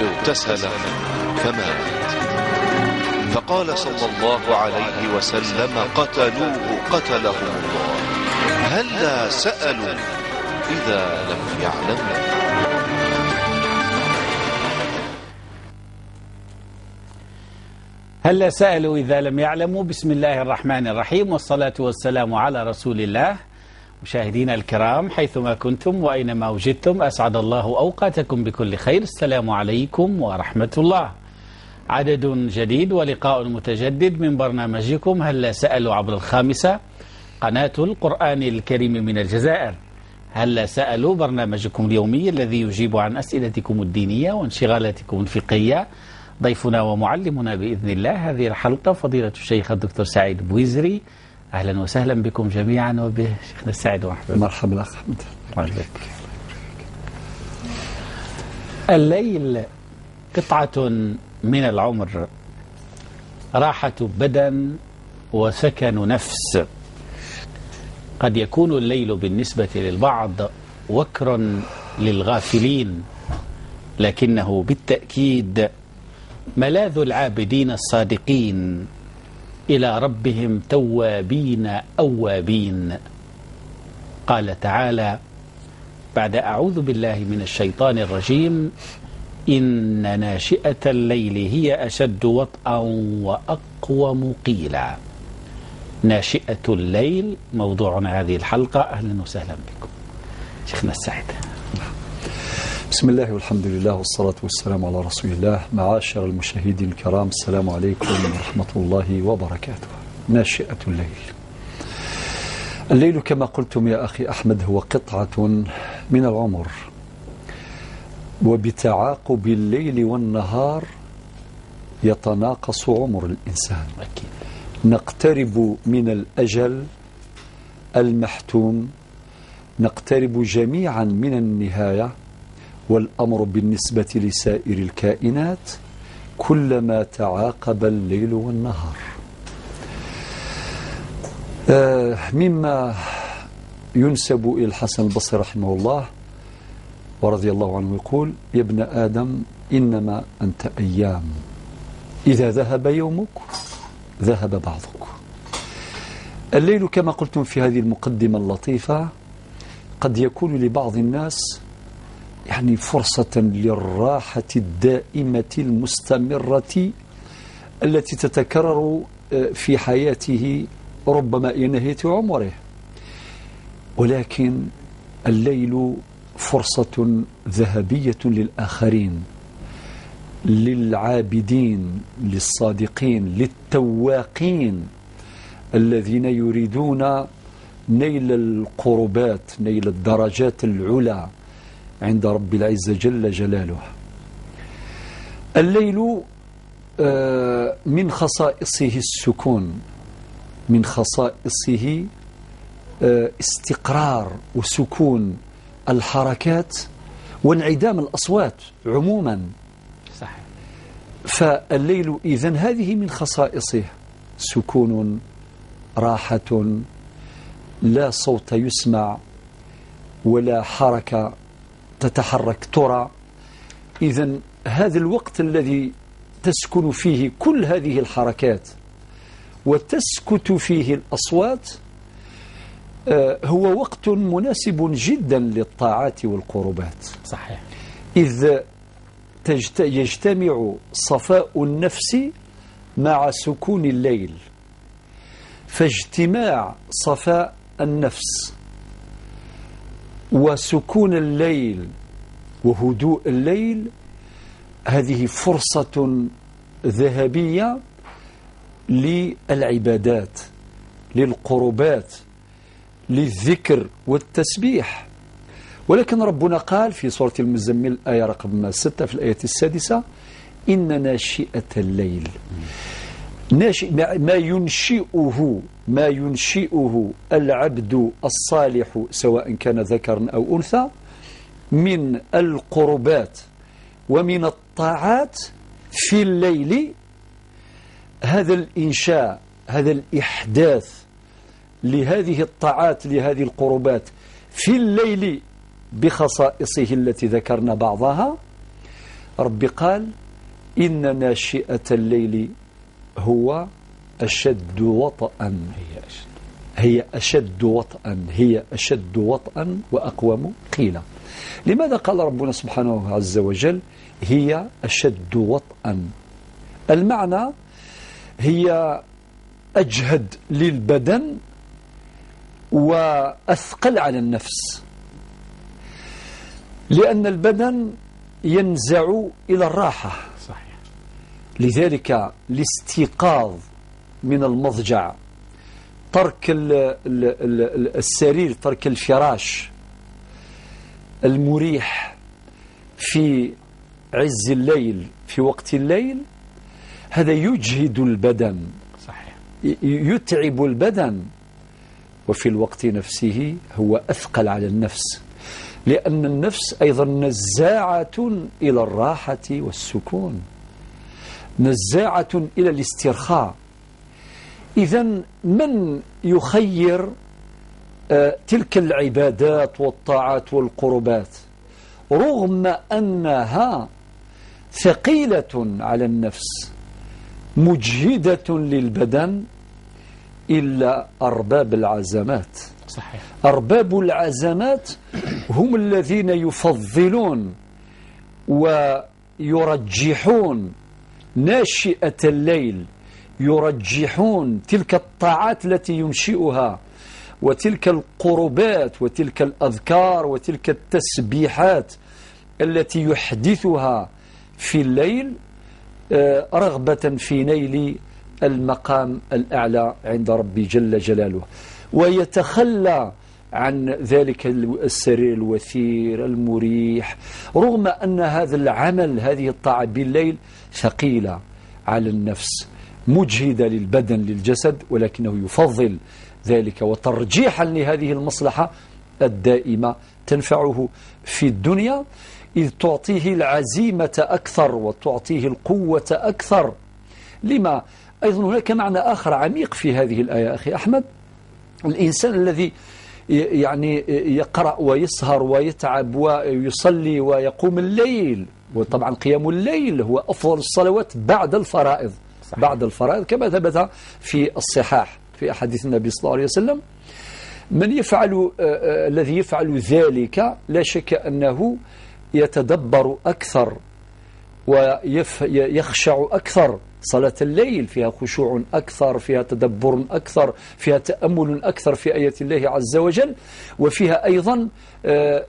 اغتسل فمات. فقال صلى الله عليه وسلم: قتلوه قتلهم الله. هلا سألوا إذا لم يعلموا. هلا سألوا إذا لم يعلموا. بسم الله الرحمن الرحيم، والصلاة والسلام على رسول الله. مشاهدينا الكرام حيثما كنتم وأينما وجدتم، أسعد الله أوقاتكم بكل خير. السلام عليكم ورحمة الله. عدد جديد ولقاء متجدد من برنامجكم هلا سألوا عبر الخامسة، قناة القرآن الكريم من الجزائر. هلا سألوا برنامجكم اليومي الذي يجيب عن أسئلتكم الدينية وانشغالاتكم الفقهية. ضيفنا ومعلمنا بإذن الله هذه الحلقة فضيلة الشيخ الدكتور سعيد بويزري. أهلا وسهلا بكم جميعا وبشيخنا السعيد ومرحبا. مرحبا أخ أحمد. الليل قطعة من العمر، راحة بدن وسكن نفس. قد يكون الليل بالنسبة للبعض وكر للغافلين، لكنه بالتأكيد ملاذ العابدين الصادقين إلى ربهم توابين أوابين. قال تعالى بعد أعوذ بالله من الشيطان الرجيم: إن ناشئة الليل هي أشد وطئا وأقوم قيلا. ناشئة الليل موضوع هذه الحلقة. أهلا وسهلا بكم شيخنا السعيد. بسم الله والحمد لله والصلاة والسلام على رسول الله. معاشر المشاهدين الكرام، السلام عليكم ورحمة الله وبركاته. ناشئة الليل. الليل كما قلتم يا أخي أحمد هو قطعة من العمر، وبتعاقب الليل والنهار يتناقص عمر الإنسان. نقترب من الأجل المحتوم، نقترب جميعا من النهاية، والأمر بالنسبة لسائر الكائنات كلما تعاقب الليل والنهار. مما ينسب إلى الحسن البصري رحمه الله ورضي الله عنه يقول: يا ابن آدم إنما أنت أيام، إذا ذهب يومك ذهب بعضك. الليل كما قلتم في هذه المقدمة اللطيفة قد يكون لبعض الناس يعني فرصة للراحة الدائمة المستمرة التي تتكرر في حياته ربما إلى نهاية عمره، ولكن الليل فرصة ذهبية للآخرين، للعابدين، للصادقين، للتواقين الذين يريدون نيل القربات، نيل الدرجات العلى عند رب العزة جل جلاله. الليل من خصائصه السكون، من خصائصه استقرار وسكون الحركات وانعدام الأصوات عموما. صحيح. فالليل إذن هذه من خصائصه: سكون، راحة، لا صوت يسمع ولا حركة تتحرك ترى. إذن هذا الوقت الذي تسكن فيه كل هذه الحركات وتسكت فيه الأصوات هو وقت مناسب جدا للطاعات والقربات. صحيح. إذ يجتمع صفاء النفس مع سكون الليل، فاجتماع صفاء النفس وسكون الليل وهدوء الليل هذه فرصة ذهبية للعبادات، للقربات، للذكر والتسبيح. ولكن ربنا قال في سورة المزمل آية رقم 6 في الآية السادسة: إن ناشئة الليل، ما ينشئه العبد الصالح سواء كان ذكرا أو أنثى من القربات ومن الطاعات في الليل، هذا الإنشاء، هذا الإحداث لهذه الطاعات، لهذه القربات في الليل بخصائصه التي ذكرنا بعضها، ربي قال إن ناشئة الليل هو أشد وطئا، هي أشد وطئا وأقوم قيلا. لماذا قال ربنا سبحانه عز وجل هي أشد وطئا؟ المعنى هي أجهد للبدن وأثقل على النفس، لأن البدن ينزع إلى الراحة. صحيح. لذلك الاستيقاظ من المضجع، ترك السرير، ترك الفراش المريح في عز الليل، في وقت الليل، هذا يجهد البدن. صحيح. يتعب البدن، وفي الوقت نفسه هو أثقل على النفس، لأن النفس أيضا نزاعة إلى الراحة والسكون، نزاعة إلى الاسترخاء. إذن من يخير تلك العبادات والطاعات والقربات رغم أنها ثقيلة على النفس مجهدة للبدن إلا أرباب العزمات؟ صحيح. أرباب العزمات هم الذين يفضلون ويرجحون ناشئة الليل، يرجحون تلك الطاعات التي ينشئها وتلك القربات وتلك الأذكار وتلك التسبيحات التي يحدثها في الليل رغبة في نيل المقام الأعلى عند ربي جل جلاله، ويتخلى عن ذلك السرير الوثير المريح، رغم أن هذا العمل، هذه الطاعة بالليل ثقيلة على النفس مجهدة للبدن للجسد، ولكنه يفضل ذلك وترجيحا لهذه المصلحة الدائمة تنفعه في الدنيا، إذ تعطيه العزيمة أكثر وتعطيه القوة أكثر. لما أيضا هناك معنى آخر عميق في هذه الآية أخي أحمد. الإنسان الذي يعني يقرأ ويسهر ويتعب ويصلي ويقوم الليل، وطبعا قيام الليل هو أفضل الصلوات بعد الفرائض. صحيح. بعد الفرائض كما ثبت في الصحاح في أحاديث النبي صلى الله عليه وسلم. من يفعل الذي يفعل ذلك لا شك أنه يتدبر أكثر ويخشع أكثر. صلاة الليل فيها خشوع أكثر، فيها تدبر أكثر، فيها تأمل أكثر في آيات الله عز وجل، وفيها أيضا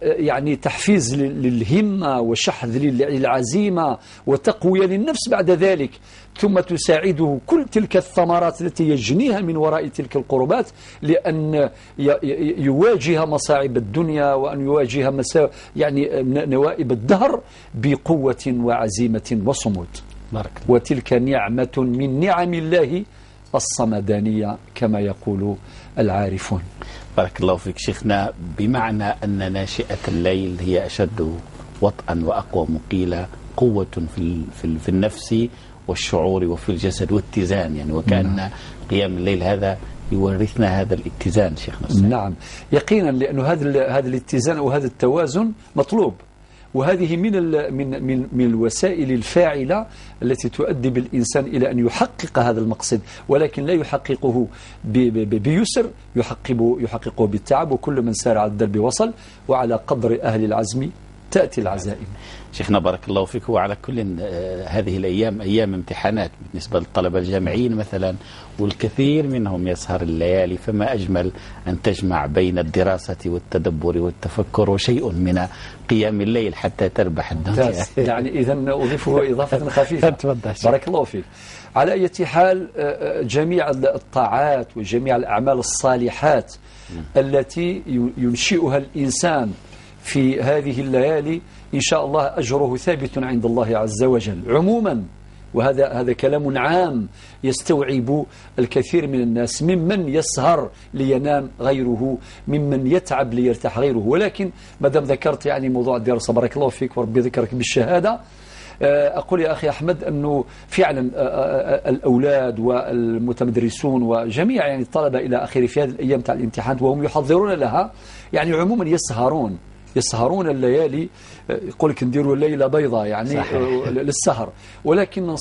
يعني تحفيز للهمة وشحذ للعزيمة وتقوية للنفس بعد ذلك، ثم تساعده كل تلك الثمرات التي يجنيها من وراء تلك القربات لأن يواجه مصاعب الدنيا وأن يواجه يعني نوائب الدهر بقوة وعزيمة وصمود. وتلك نعمة من نعم الله الصمدانية كما يقول العارفون. بارك الله فيك شيخنا. بمعنى أن ناشئة الليل هي أشد وطئا وأقوى مقيلة، قوة في النفس والشعور وفي الجسد واتزان، يعني وكأن قيام الليل هذا يورثنا هذا الاتزان شيخنا. نعم يقينا، لأنه هذا الاتزان وهذا التوازن مطلوب، وهذه من الوسائل الفاعلة التي تؤدي بالإنسان إلى أن يحقق هذا المقصد، ولكن لا يحققه بيسر، يحققه بالتعب، وكل من سار على الدرب وصل، وعلى قدر أهل العزم تأتي العزائم. شيخنا بارك الله فيك. وعلى كل هذه الأيام أيام امتحانات بالنسبة للطلبة الجامعيين مثلا، والكثير منهم يسهر الليالي، فما أجمل أن تجمع بين الدراسة والتدبر والتفكر وشيء من قيام الليل حتى تربح الدنيا. يعني إذا أضيفه إضافة خفيفة. بارك الله فيك. على أي حال جميع الطاعات وجميع الأعمال الصالحات التي ينشئها الإنسان في هذه الليالي إن شاء الله أجره ثابت عند الله عز وجل عموما، وهذا كلام عام يستوعب الكثير من الناس، ممن يسهر لينام غيره، ممن يتعب ليرتاح غيره. ولكن مادام ذكرت يعني موضوع الدراسة، بارك الله فيك وربي ذكرك بالشهادة، أقول يا أخي أحمد أنه فعلا الأولاد والمتمدرسون وجميع يعني الطلبة إلى آخره في هذه الأيام تاع الامتحان وهم يحضرون لها، يعني عموما يسهرون يسهرون الليالي، يقول لك نديروا ليلة بيضاء يعني للسهر، ولكن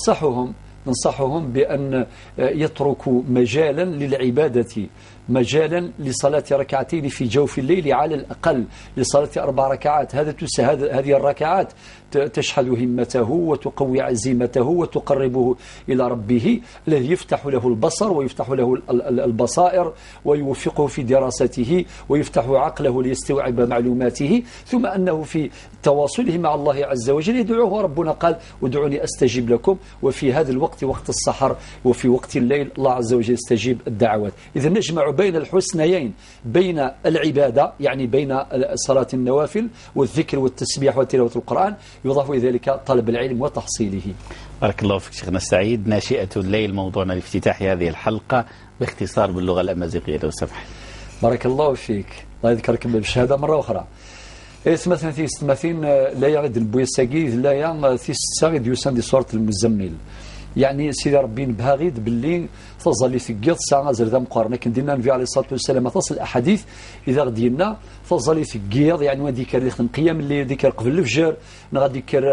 ننصحهم بأن يتركوا مجالا للعبادة، مجالا لصلاة ركعتين في جوف الليل على الأقل، لصلاة 4 ركعات. هذه الركعات تشحذ همته وتقوي عزيمته وتقربه إلى ربه الذي يفتح له البصر ويفتح له البصائر ويوفقه في دراسته ويفتح عقله ليستوعب معلوماته، ثم أنه في تواصله مع الله عز وجل يدعوه. ربنا قال ادعوني أستجيب لكم، وفي هذا الوقت وقت السحر وفي وقت الليل الله عز وجل يستجيب الدعوات. إذا نجمع بين الحسنيين، بين العبادة يعني بين صلاة النوافل والذكر والتسبيح وتلاوة القرآن، يضاف إلى ذلك طلب العلم وتحصيله. بارك الله فيك شيخنا السعيد. ناشئة الليل موضوعنا لافتتاح هذه الحلقة باختصار باللغة الأمازيغية لو سمحت. بارك الله فيك، الله يذكرك بالشهادة مرة أخرى. مثلا ثمثين لا يعد البويساقي لا يعد ثيستاغد يسان دي صورة المزمل، يعني سيدي ربي نبها غيد باللي تظل ثقيض ساعة زردام قارنا كندينا النبي عليه الصلاة والسلام تصل الأحاديث إذا غدينا تظل ثقيض، يعني ما ديكر لخن قيام اللي ديكر قبل الفجر نغاديكر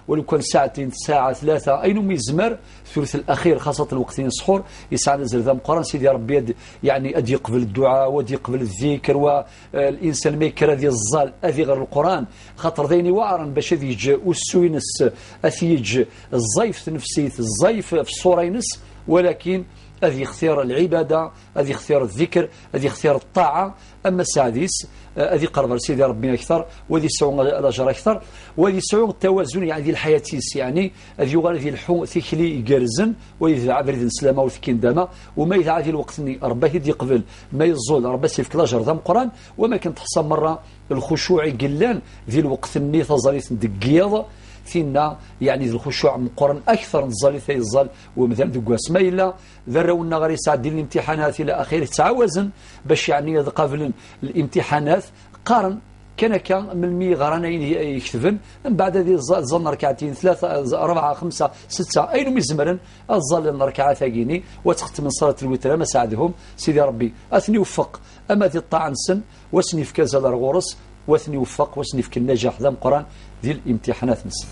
ولو كان ساعتين ساعة 3 أين يزمر الثلث الأخير خاصة الوقتين السحور يسعى زردام قارن سيدي ربي يعني أدي قبل الدعاء ودي قبل الذكر، والإنسان ما يكر هذه الظال هذه غير القرآن خاطر ذيني وعرا باش يجي والسوينس أثيج الزيف نفسيت الزيف في الصورينس، ولكن هذه اختيار العبادة، هذه اختيار الذكر، هذه اختيار الطاعة. أما السادس هذه قرب سيدي ربنا أكثر، وهذه سعون الأجر أكثر، وهذه سعون التوازن يعني الحياتيس، يعني هذه يغال هذه الحوم ثيكلي يقرزن وإذا عبرد السلامة وثكين داما، وما إذا عادي الوقت رباه يدي قبل ما يزول رباه سيفك الأجر ذا مقران، وما كنت تحصل مرة الخشوع قلان ذي الوقت الني تظليت دقيض فينا يعني الخشوع مقرن أكثر نظل ثي الظل ومثلا دقواس ما إلا ذرونا غير يساعد الامتحانات إلى آخره تعاوزن باش يعني قبل الامتحانات قارن كان من مي غرانين يكتبن من بعد هذه الظل ركعتين 3 4 5 6 أين مزمرن الظل ركعات ثقيني وتخت من صلاة الوتر ما ساعدهم سيدي ربي أثني وفق أما ذي الطاعة نسن واسني في كذا الغورس واثني وفق واسني في النجاح ذا مقران ذي الامتحانات نسن.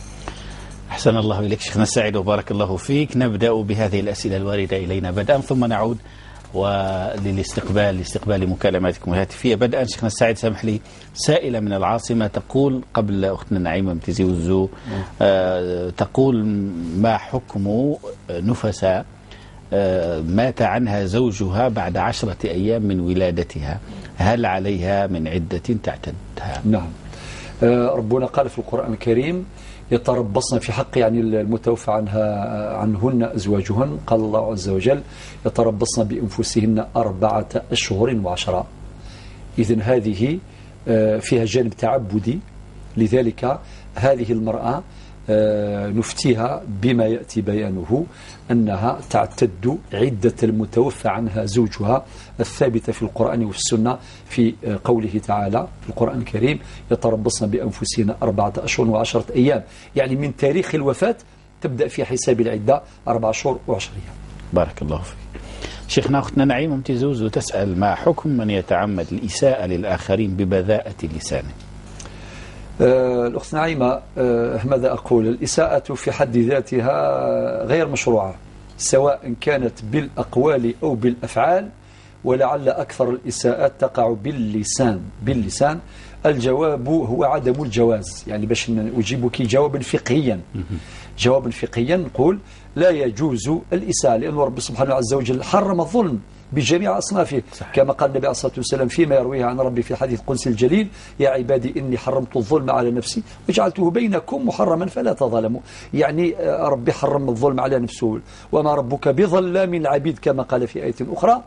أحسن الله إليك شيخنا السعيد وبارك الله فيك. نبدأ بهذه الأسئلة الواردة إلينا بدءا ثم نعود لاستقبال مكالماتكم الهاتفية. بدءا شيخنا السعيد سامح لي سائلة من العاصمة تقول قبل أختنا نعيمة متزي وزو تقول ما حكم نفساء مات عنها زوجها بعد 10 أيام من ولادتها، هل عليها من عدة تعتدها؟ نعم، ربنا قال في القرآن الكريم يتربصن في حق يعني المتوفى عنهن أزواجهن، قال الله عز وجل يتربصن بأنفسهن 4 أشهر و10. إذن هذه فيها جانب تعبدي، لذلك هذه المرأة نفتيها بما يأتي بيانه أنها تعتد عدة المتوفى عنها زوجها الثابتة في القرآن والسنة في قوله تعالى في القرآن الكريم يتربصن بأنفسهن 4 أشهر و10 أيام، يعني من تاريخ الوفاة تبدأ في حساب العدة 4 أشهر و10 أيام. بارك الله فيك. شيخنا أختنا نعيمة متزوز تسأل ما حكم من يتعمد الإساءة للآخرين ببذاءة لسانه؟ الأخت نعيمة ماذا أقول؟ الإساءة في حد ذاتها غير مشروعة سواء كانت بالأقوال أو بالأفعال، ولعل أكثر الإساءات تقع باللسان. الجواب هو عدم الجواز، يعني باش أجيبك جوابا فقهيا نقول لا يجوز الإساءة، لأن رب سبحانه عز وجل حرم الظلم بجميع أصنافه، كما قال النبي عليه الصلاة والسلام فيما يرويه عن ربي في الحديث القدسي الجليل يا عبادي إني حرمت الظلم على نفسي وجعلته بينكم محرما فلا تظلموا، يعني ربي حرم الظلم على نفسه وما ربك بظلام العبيد كما قال في آية أخرى.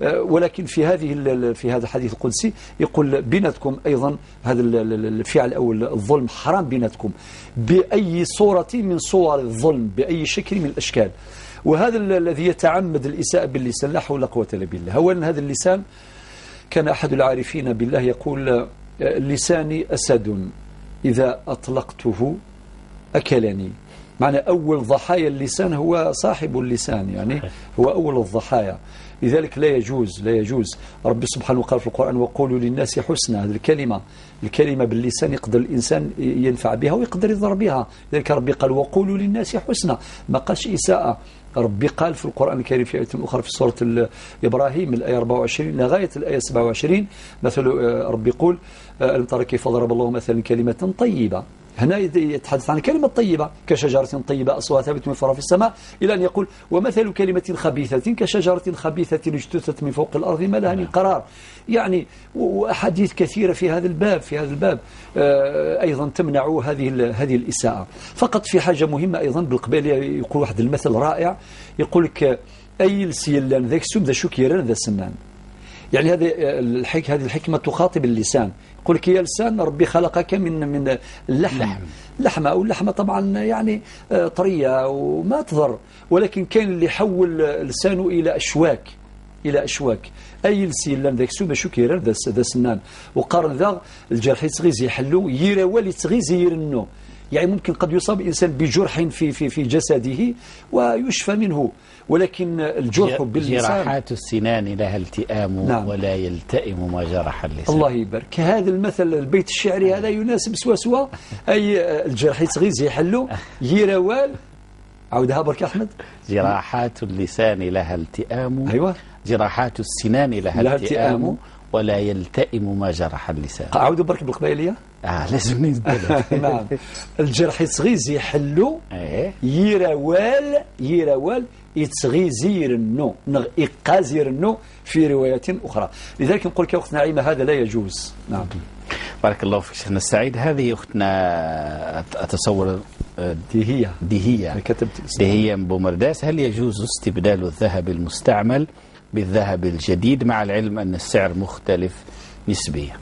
ولكن في هذا الحديث القدسي يقول بينتكم أيضا هذا الفعل أو الظلم حرام بينتكم بأي صورة من صور الظلم، بأي شكل من الأشكال. وهذا الذي يتعمد الإساءة باللسان لا حول ولا قوة إلا بالله. أولا هذا اللسان كان أحد العارفين بالله يقول لساني أسد إذا أطلقته أكلني. معنى أول ضحايا اللسان هو صاحب اللسان، يعني هو أول الضحايا. لذلك لا يجوز. ربي سبحانه قال في القرآن وقولوا للناس حسنا. هذه الكلمة باللسان يقدر الإنسان ينفع بها ويقدر يضر بها. لذلك ربي قال وقولوا للناس حسنا، ما قالش إساءة. ربي قال في القرآن الكريم في آية أخرى في سورة إبراهيم الآية 24 لغاية الآية 27 مثل ربي يقول ألم ترى كيف ضرب الله مثلا كلمة طيبة. هنا يتحدث عن كلمة طيبة كشجرة طيبة أصلها ثابت من فوق في السماء، إلى أن يقول ومثل كلمة خبيثة كشجرة خبيثة اجتثت من فوق الأرض ما لها من قرار. يعني وأحاديث كثيرة في هذا الباب أيضا تمنع هذه الإساءة. فقط في حاجة مهمة أيضا بالقبيل يقول واحد المثل رائع، يقول لك أي السيلان ذاك سم ذا شكيران ذا سنان. يعني هذه الحكمة تخاطب اللسان. يقول لك يا لسان ربي خلقك من اللحمة أو اللحمة طبعا يعني طرية وما تضر، ولكن كان اللي حول لسانه إلى أشواك. أي لسيلان ذاك سوما شكيرا ذا سنان. وقارن ذا الجرح يتغيز يحلو يرى والي تغيز يرنو. يعني ممكن قد يصاب الإنسان بجرح في جسده ويشفى منه، ولكن الجرح باللسان. جراحات السنان لها التئام. نعم. ولا يلتئم ما جرح اللسان. الله يبارك. هذا المثل البيت الشعري هذا يناسب سوا أي الجرح يتغيز يحلو يروال. عودها برك أحمد. جراحات اللسان لها التئام. أيوة. جراحات السنان لها التئام ولا يلتئم ما جرح اللسان. عودوا برك بالقبائلية. لازم نزبط. نعم. الجرح يتغيز يحلو يروال يتغيزير النو إقازير النو في روايات أخرى. لذلك نقول لك يا أخت نعيمة هذا لا يجوز. نعم. بارك الله فيك شيخنا السعيد. هذه أختنا أتصور دهية بومرداس. هل يجوز استبدال الذهب المستعمل بالذهب الجديد مع العلم أن السعر مختلف نسبيا؟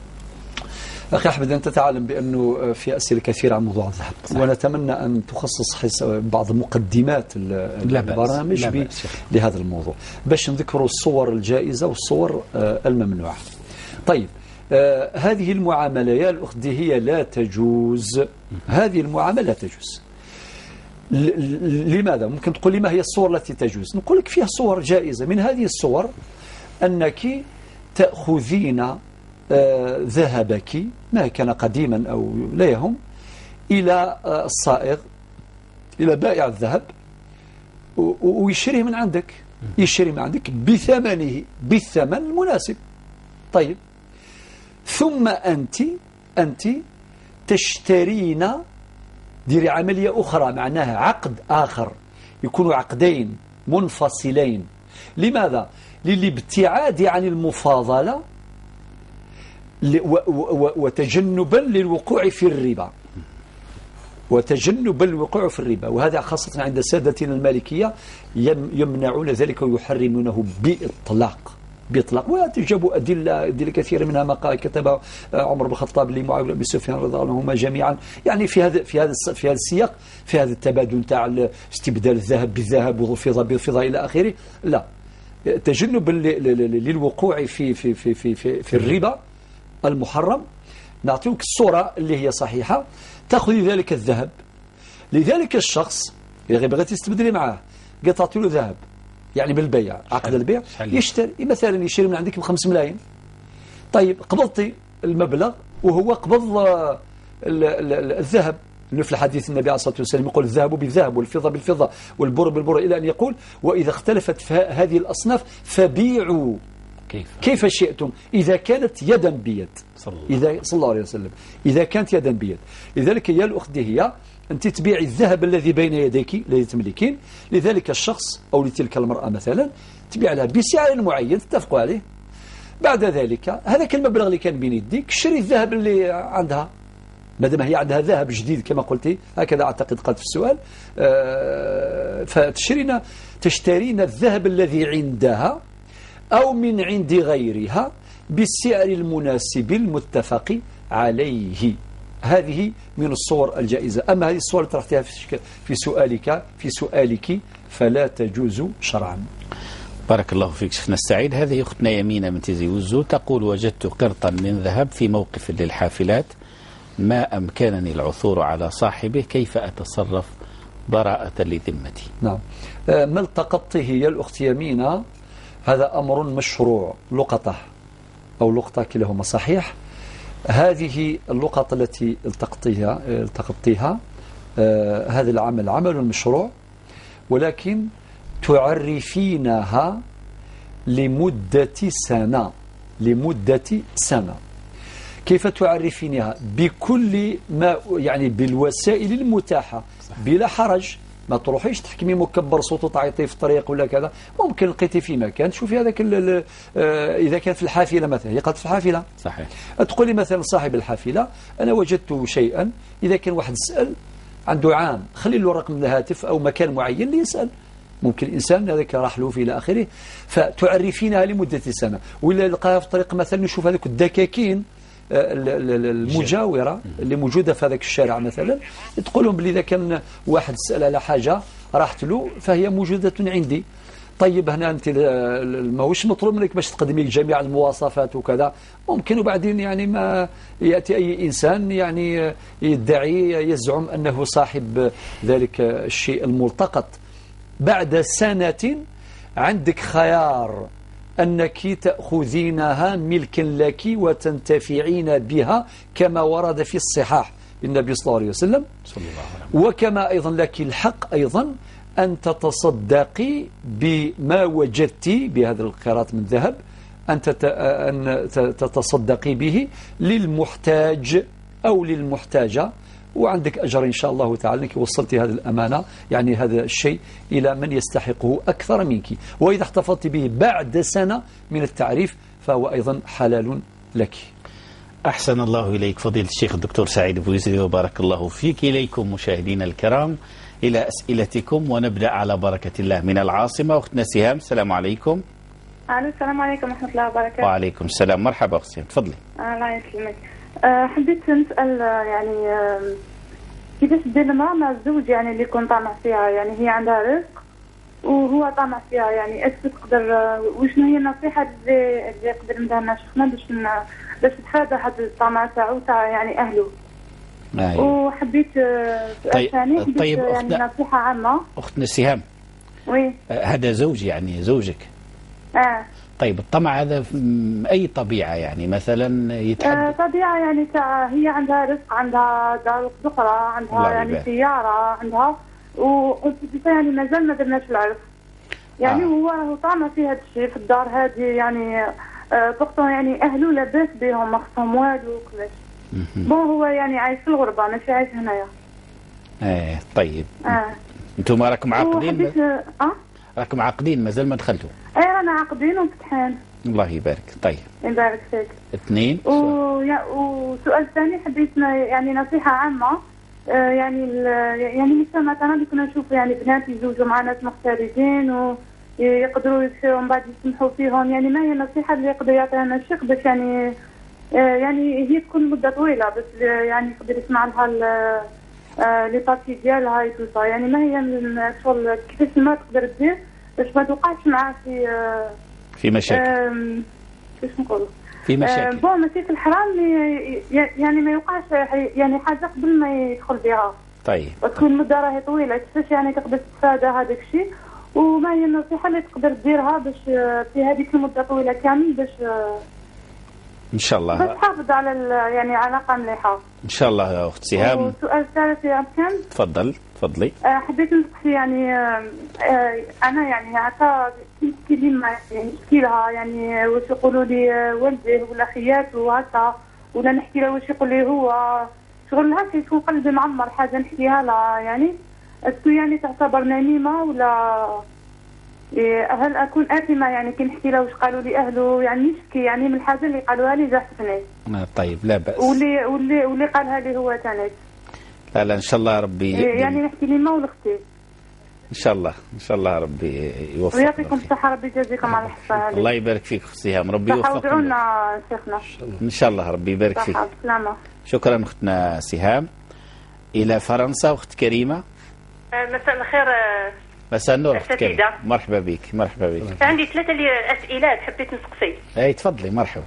أخي أحمد أنت تعلم بأنه في أسئلة كثيرة عن موضوع الذهب، ونتمنى أن تخصص بعض مقدمات البرامج لهذا الموضوع باش نذكروا الصور الجائزة والصور الممنوعة. طيب هذه المعاملة يا الأخت هي لا تجوز. هذه المعاملة لا تجوز. لماذا؟ ممكن تقول لي ما هي الصور التي تجوز؟ نقول لك فيها صور جائزة. من هذه الصور أنك تأخذين ذهبك ما كان قديما أو لا يهم إلى الصائغ إلى بائع الذهب ويشتريه من عندك، بالثمن المناسب. طيب ثم أنت تشترين، ديري عملية أخرى معناها عقد آخر، يكونوا عقدين منفصلين. لماذا؟ للابتعاد عن المفاضلة وتجنبا للوقوع في الربا. وهذا خاصة عند سادتنا المالكية يمنعون ذلك ويحرمونه بإطلاق. وتجابوا أدلة كثيرة منها ما كتب عمر بن الخطاب لمعاوية بن سفيان رضي الله عنهما جميعا. يعني في هذا السياق، في هذا التبادل تاع استبدال الذهب بالذهب والفضة بالفضة إلى آخره. لا، تجنبا للوقوع في الربا المحرم. نعطيك الصورة اللي هي صحيحة. تأخذ ذلك الذهب لذلك الشخص اللي بغيت تستبدلي معاه، قد تعطي له ذهب يعني بالبيع، عقد البيع، يشتري مثلا يشتري من عندك ب5 ملايين. طيب قبضتي المبلغ وهو قبض الذهب. في الحديث النبي عليه الصلاة والسلام يقول الذهب بالذهب والفضة بالفضة والبر بالبر، إلى أن يقول وإذا اختلفت هذه الأصناف فبيعوا كيف شئتم إذا كانت يدا بيد. صلى الله عليه وسلم إذا كانت يدا بيد. لذلك يا الأخت هي أنت تبيعي الذهب الذي بين يديك الذي تملكين لذلك الشخص أو لتلك المرأة مثلا، تبيع لها بسعر معين تتفقوا عليه. بعد ذلك هذاك المبلغ اللي كان بين يديك شري الذهب اللي عندها، مادام هي عندها ذهب جديد كما قلتي، هكذا أعتقد قالت في السؤال. فتشترين الذهب الذي عندها أو من عند غيرها بالسعر المناسب المتفق عليه. هذه من الصور الجائزة. أما هذه الصور اللي طرحتها في سؤالك فلا تجوز شرعا. بارك الله فيك شيخنا السعيد. هذه أختنا يمينة من تيزي وزو تقول وجدت قرطا من ذهب في موقف للحافلات ما أمكنني العثور على صاحبه كيف أتصرف براءة لذمتي؟ نعم. ما التقطه يا الأخت يمينة هذا أمر مشروع، لقطة أو لقطة كلاهما صحيح. هذه اللقطة التي التقطيها هذا العمل عمل مشروع، ولكن تعرفينها لمدة سنة. كيف تعرفينها؟ بكل ما يعني بالوسائل المتاحة بلا حرج. ما تروحيش تحكمي مكبر صوت وتعيطي في الطريق ولا كذا. ممكن لقيتي في مكان تشوفي هذاك إذا كان في الحافلة مثلا، هي قد في الحافلة صحيح، تقولي مثلا صاحب الحافلة أنا وجدت شيئا. إذا كان واحد يسأل عنده عام، خلي له رقم الهاتف أو مكان معين اللي يسأل. ممكن الإنسان هذاك راح له في إلى آخره، فتعرفينها لمدة سنة. ولا لقاها في الطريق مثلا نشوف هذوك الدكاكين المجاورة اللي موجودة في هذاك الشارع مثلا، تقول لهم بلي إذا كان واحد سأل على حاجة راحت له فهي موجودة عندي. طيب هنا أنت ماهوش مطلوب منك باش تقدمي جميع المواصفات وكذا، ممكن وبعدين يعني ما يأتي أي إنسان يعني يدعي يزعم أنه صاحب ذلك الشيء الملتقط. بعد سنة عندك خيار أنك تأخذينها ملكا لك وتنتفعين بها كما ورد في الصحاح بالنبي صلى الله عليه وسلم. وكما أيضا لك الحق أيضا أن تتصدقي بما وجدت بهذا القيراط من ذهب، أن تتصدقي به للمحتاج أو للمحتاجة، وعندك أجر إن شاء الله تعالى أنك وصلتي هذه الأمانة، يعني هذا الشيء إلى من يستحقه أكثر منك. وإذا احتفظت به بعد سنة من التعريف فهو أيضا حلال لك. أحسن الله إليك فضيلة الشيخ الدكتور سعيد بويزري، وبارك الله فيك. إليكم مشاهدينا الكرام إلى أسئلتكم، ونبدأ على بركة الله من العاصمة. أختنا سهام، السلام عليكم. السلام عليكم ورحمة الله وبركاته. وعليكم السلام، مرحبا أختي سهام، تفضلي. الله يسلمك. حبيت نسأل يعني كيفاش دير المرأة مع الزوج يعني اللي يكون طامع فيها، يعني هي عندها رزق وهو طامع فيها، يعني اش تقدر وشنو هي النصيحة اللي يقدر نديرها شيخنا باش تتفادى هذا الطمع تاعو تاع يعني أهله. وحبيت سؤال ثاني. طيب يعني نصيحة عامة. أختنا سهام، وي هذا زوج يعني زوجك. طيب الطمع هذا أي طبيعة يعني مثلا يتحدث؟ طبيعة يعني هي عندها رزق، عندها دار أخرى، عندها يعني سيارة، عندها يعني مازال ما درناش العرف يعني. هو طامع في هذا الشيء في الدار هذه يعني. بورتون يعني أهله لاباس بهم، ما خصهم والو كلاش. هو يعني عايش في الغربة ماشي عايش هنايا. طيب. انتم راكم عاقدين؟ راكم عاقدين مازال ما دخلتوا؟ رانا عاقدين وفتحان. الله يبارك. طيب يبارك فيك. 2. وسؤال ثاني حبيت يعني نصيحة عامة. يعني مثلا اللي كنا نشوف يعني بنات يزوجوا مع ناس مغتربين ويقدروا يصيروا من بعد يسمحوا فيهم، يعني ما هي النصيحة اللي يقدر يعطيها لنا الشيخ باش يعني هي تكون مدة طويلة بس يعني يقدر يسمع لها لي بارتي ديالها يتوصى، يعني ما هي الشغل كيفاش ما تقدر تدير باش ما توقعش معاه في مشاكل. كيفاش نقولوا في مشاكل. ماشي في الحرام يعني ما يوقعش يعني حاجة قبل ما يدخل بها. طيب وتكون مدة راهي طويلة، كيفاش يعني تقدر تتفادى هذاك الشيء، وما هي النصيحة اللي تقدر تديرها باش في هذيك المدة طويلة كامل باش ان شاء الله باش تحافظ على يعني علاقة مليحة ان شاء الله يا اخت سهام. وسؤال ثالث يا أمكان. تفضلي. حبيت نسقسي يعني انا يعني هكا كلمة يعني نحكي لها يعني واش يقولوا لي والديه ولا خياته وهكا، ولا نحكي له واش يقول لي هو شغل هكا يكون قلبي معمر حاجة نحكيها لها يعني. اسكو يعني تعتبر نميمة ولا هل أكون آثمة يعني كي نحكي له واش قالوا لي أهله، يعني نشكي يعني من الحاجة اللي قالوها لي زحفتني. طيب لا بأس. واللي قالها لي هو ثاني. لا إن شاء الله ربي يعني نحكي لي ما ولختي. إن شاء الله ربي يوفقك. ويعطيكم الصحة، ربي يجازيكم على الحسنة. الله يبارك فيك أخت سهام، ربي يوفقكم. ودعونا شيخنا. إن شاء الله ربي يبارك فيك. سلامة. شكرا أختنا سهام. إلى فرنسا أخت كريمة. مساء الخير. مساء النور أخت كريمة. مرحبا بك. عندي 3 أسئلة حبيت نسقسي. تفضلي مرحبا.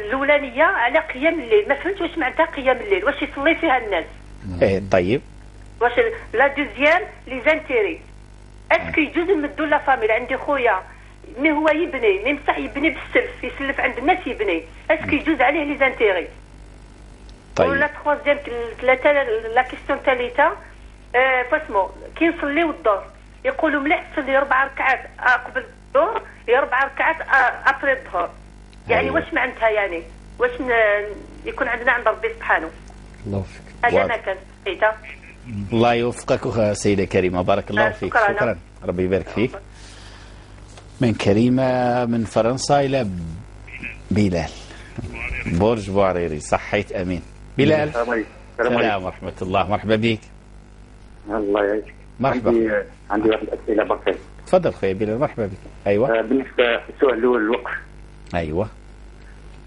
الاولانيه على قيام الليل، ما فهمتش واش معناتها قيام الليل، واش يصلي فيها الناس؟ طيب واش لا دوزيام لي زانتيري اسكو يجوز نمدوا لا فاميل؟ عندي خويا مي هو يبني، مي بصح يبني بالسلف، يسلف عند الناس يبني، اسكو يجوز عليه لي زانتيري؟ طيب ولا تخوازيام ثلاثه لا كيستيون الثالثه فاسمو كي نصليو الظهر يقولوا مليح تصلي 4 ركعات قبل الظهر يا 4 ركعات ابري الظهر، يعني أيوة. واش معناتها؟ يعني واش يكون عندنا عند ربي سبحانه؟ الله فيك. هذا ما كان حيته. الله يوفقك سيدة كريمة، بارك الله فيك. شكرا، ربي يبارك فيك. من كريمة من فرنسا إلى بلال برج بوعريري. صحيت أمين. بلال السلام ورحمة الله، مرحبا بك. الله يعيشك. مرحبا. عندي واحد الأسئلة بسيطة. تفضل خويا بلال، مرحبا بك. أيوة. بالنسبة للسؤال الأول الوقف. أيوة.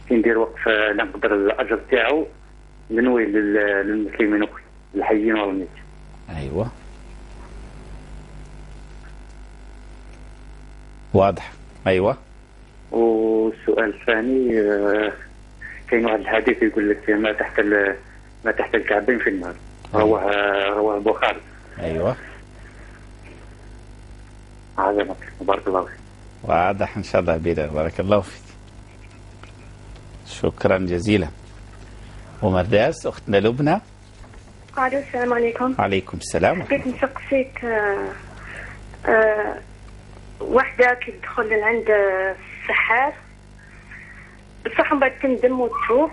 كي ندير وقف لا نقدر الأجر تاعو ننوي للمسلمين الحيين والميت. أيوة واضح. أيوة. والسؤال الثاني كاين واحد الحديث يقول لك ما تحت الكعبين في النار، رواه البخاري. أيوة عظمك، بارك الله فيك. واضح إن شاء الله بلال، بارك الله فيك. شكرا جزيلا. ومرداس أختنا لبنى. السلام عليكم. عليكم السلام. بغيت نسقسيك وحده كي تدخل عند السحار بصح من بعد تندم وتشوف.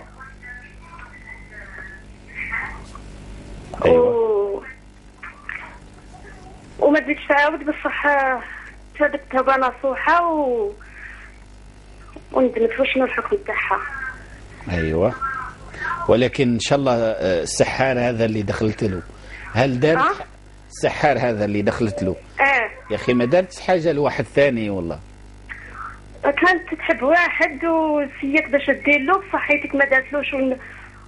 أيوة. وما بديتش تعاود بصح ثبت توبه نصوحه وندمت شنو الحكم تاعها. أيوة. ولكن إن شاء الله السحار هذا اللي دخلت له هل دار السحار هذا اللي دخلت له يا أخي ما دارتش حاجة لواحد ثاني والله. كانت تحب واحد وسيت باش دير له صحيتك ما دارتلوش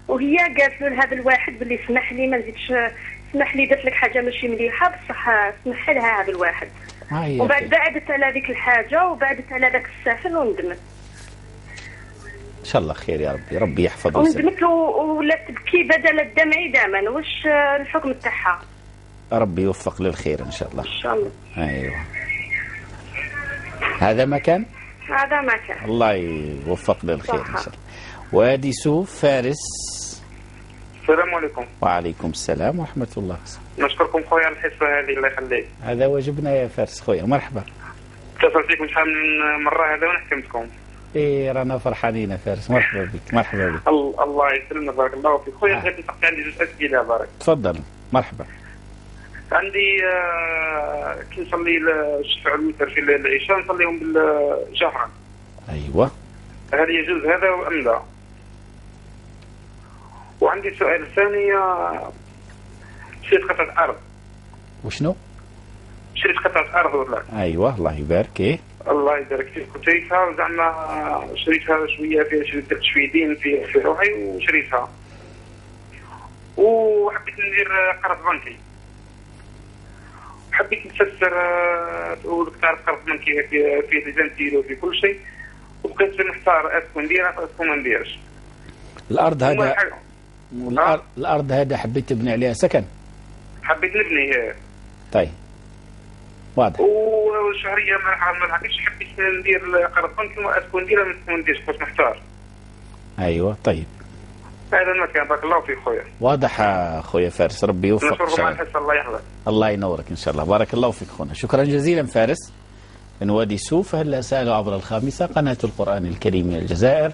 وهي قالت له لهذا الواحد باللي سمح لي ما نزيدش، سمح لي درت لك حاجة ماشي مليحة بصح سمح لها هذا الواحد. وبعد بعدت على ذيك الحاجة وبعدت على ذاك السافل وندمت. إن شاء الله خير يا ربي، ربي يحفظه. وندمت ولا تبكي بدل الدمع دما. واش الحكم تاعها؟ ربي يوفق للخير إن شاء الله. إن شاء الله. أيوة. هذا ما كان؟ هذا ما كان. الله يوفق للخير إن شاء الله. وادي سوف فارس. السلام عليكم. وعليكم السلام ورحمة الله. نشكركم خويا على الحصة هذه، الله يخليك. هذا واجبنا يا فارس خويا، مرحبا. اتصلت فيكم شحال من مرة هذا ونحكمتكم. إيه رانا فرحانين فارس، مرحبا بك. مرحبا بك. الله يسلمك، بارك الله فيك. خويا بغيت نسقسي، عندي جوج أسئلة بارك. تفضل. مرحبا. عندي كي نصلي الشفع والوتر في العشاء نصليهم بالجهر. أيوة. هل يجوز هذا أم لا؟ وعندي سؤال ثاني، شريت قطعة أرض. وشنو؟ شريت قطعة أرض ولا؟ أيوة الله يبارك. إيه الله يبارك فيك. كنت شريتها زعما شريتها شوية فيها شريت شويدين في روحي وشريتها وحبيت ندير قرض بنكي. حبيت نفسر تقول تعرف قرض بنكي في ليزانتيل وفي كل شيء، وبقيت نحتار اسكو نديرها اسكو ما نديرش. الأرض هذا الأرض هذا حبيت تبني عليها سكن؟ حبيت نبني. طيب واضح. والشهرية ما لحقتش، حبيت ندير قرض بنكي واسكو نديرها ما نديرش، كنت محتار. أيوة. طيب هذا المكان، بارك الله فيك خويا. واضح خويا فارس، ربي يوفقك ان شاء الله. الله يحفظك. الله ينورك ان شاء الله، بارك الله فيك خونا. شكرا جزيلا فارس من وادي سوف. هلا سألوا عبر الخامسة قناة القرآن الكريم من الجزائر.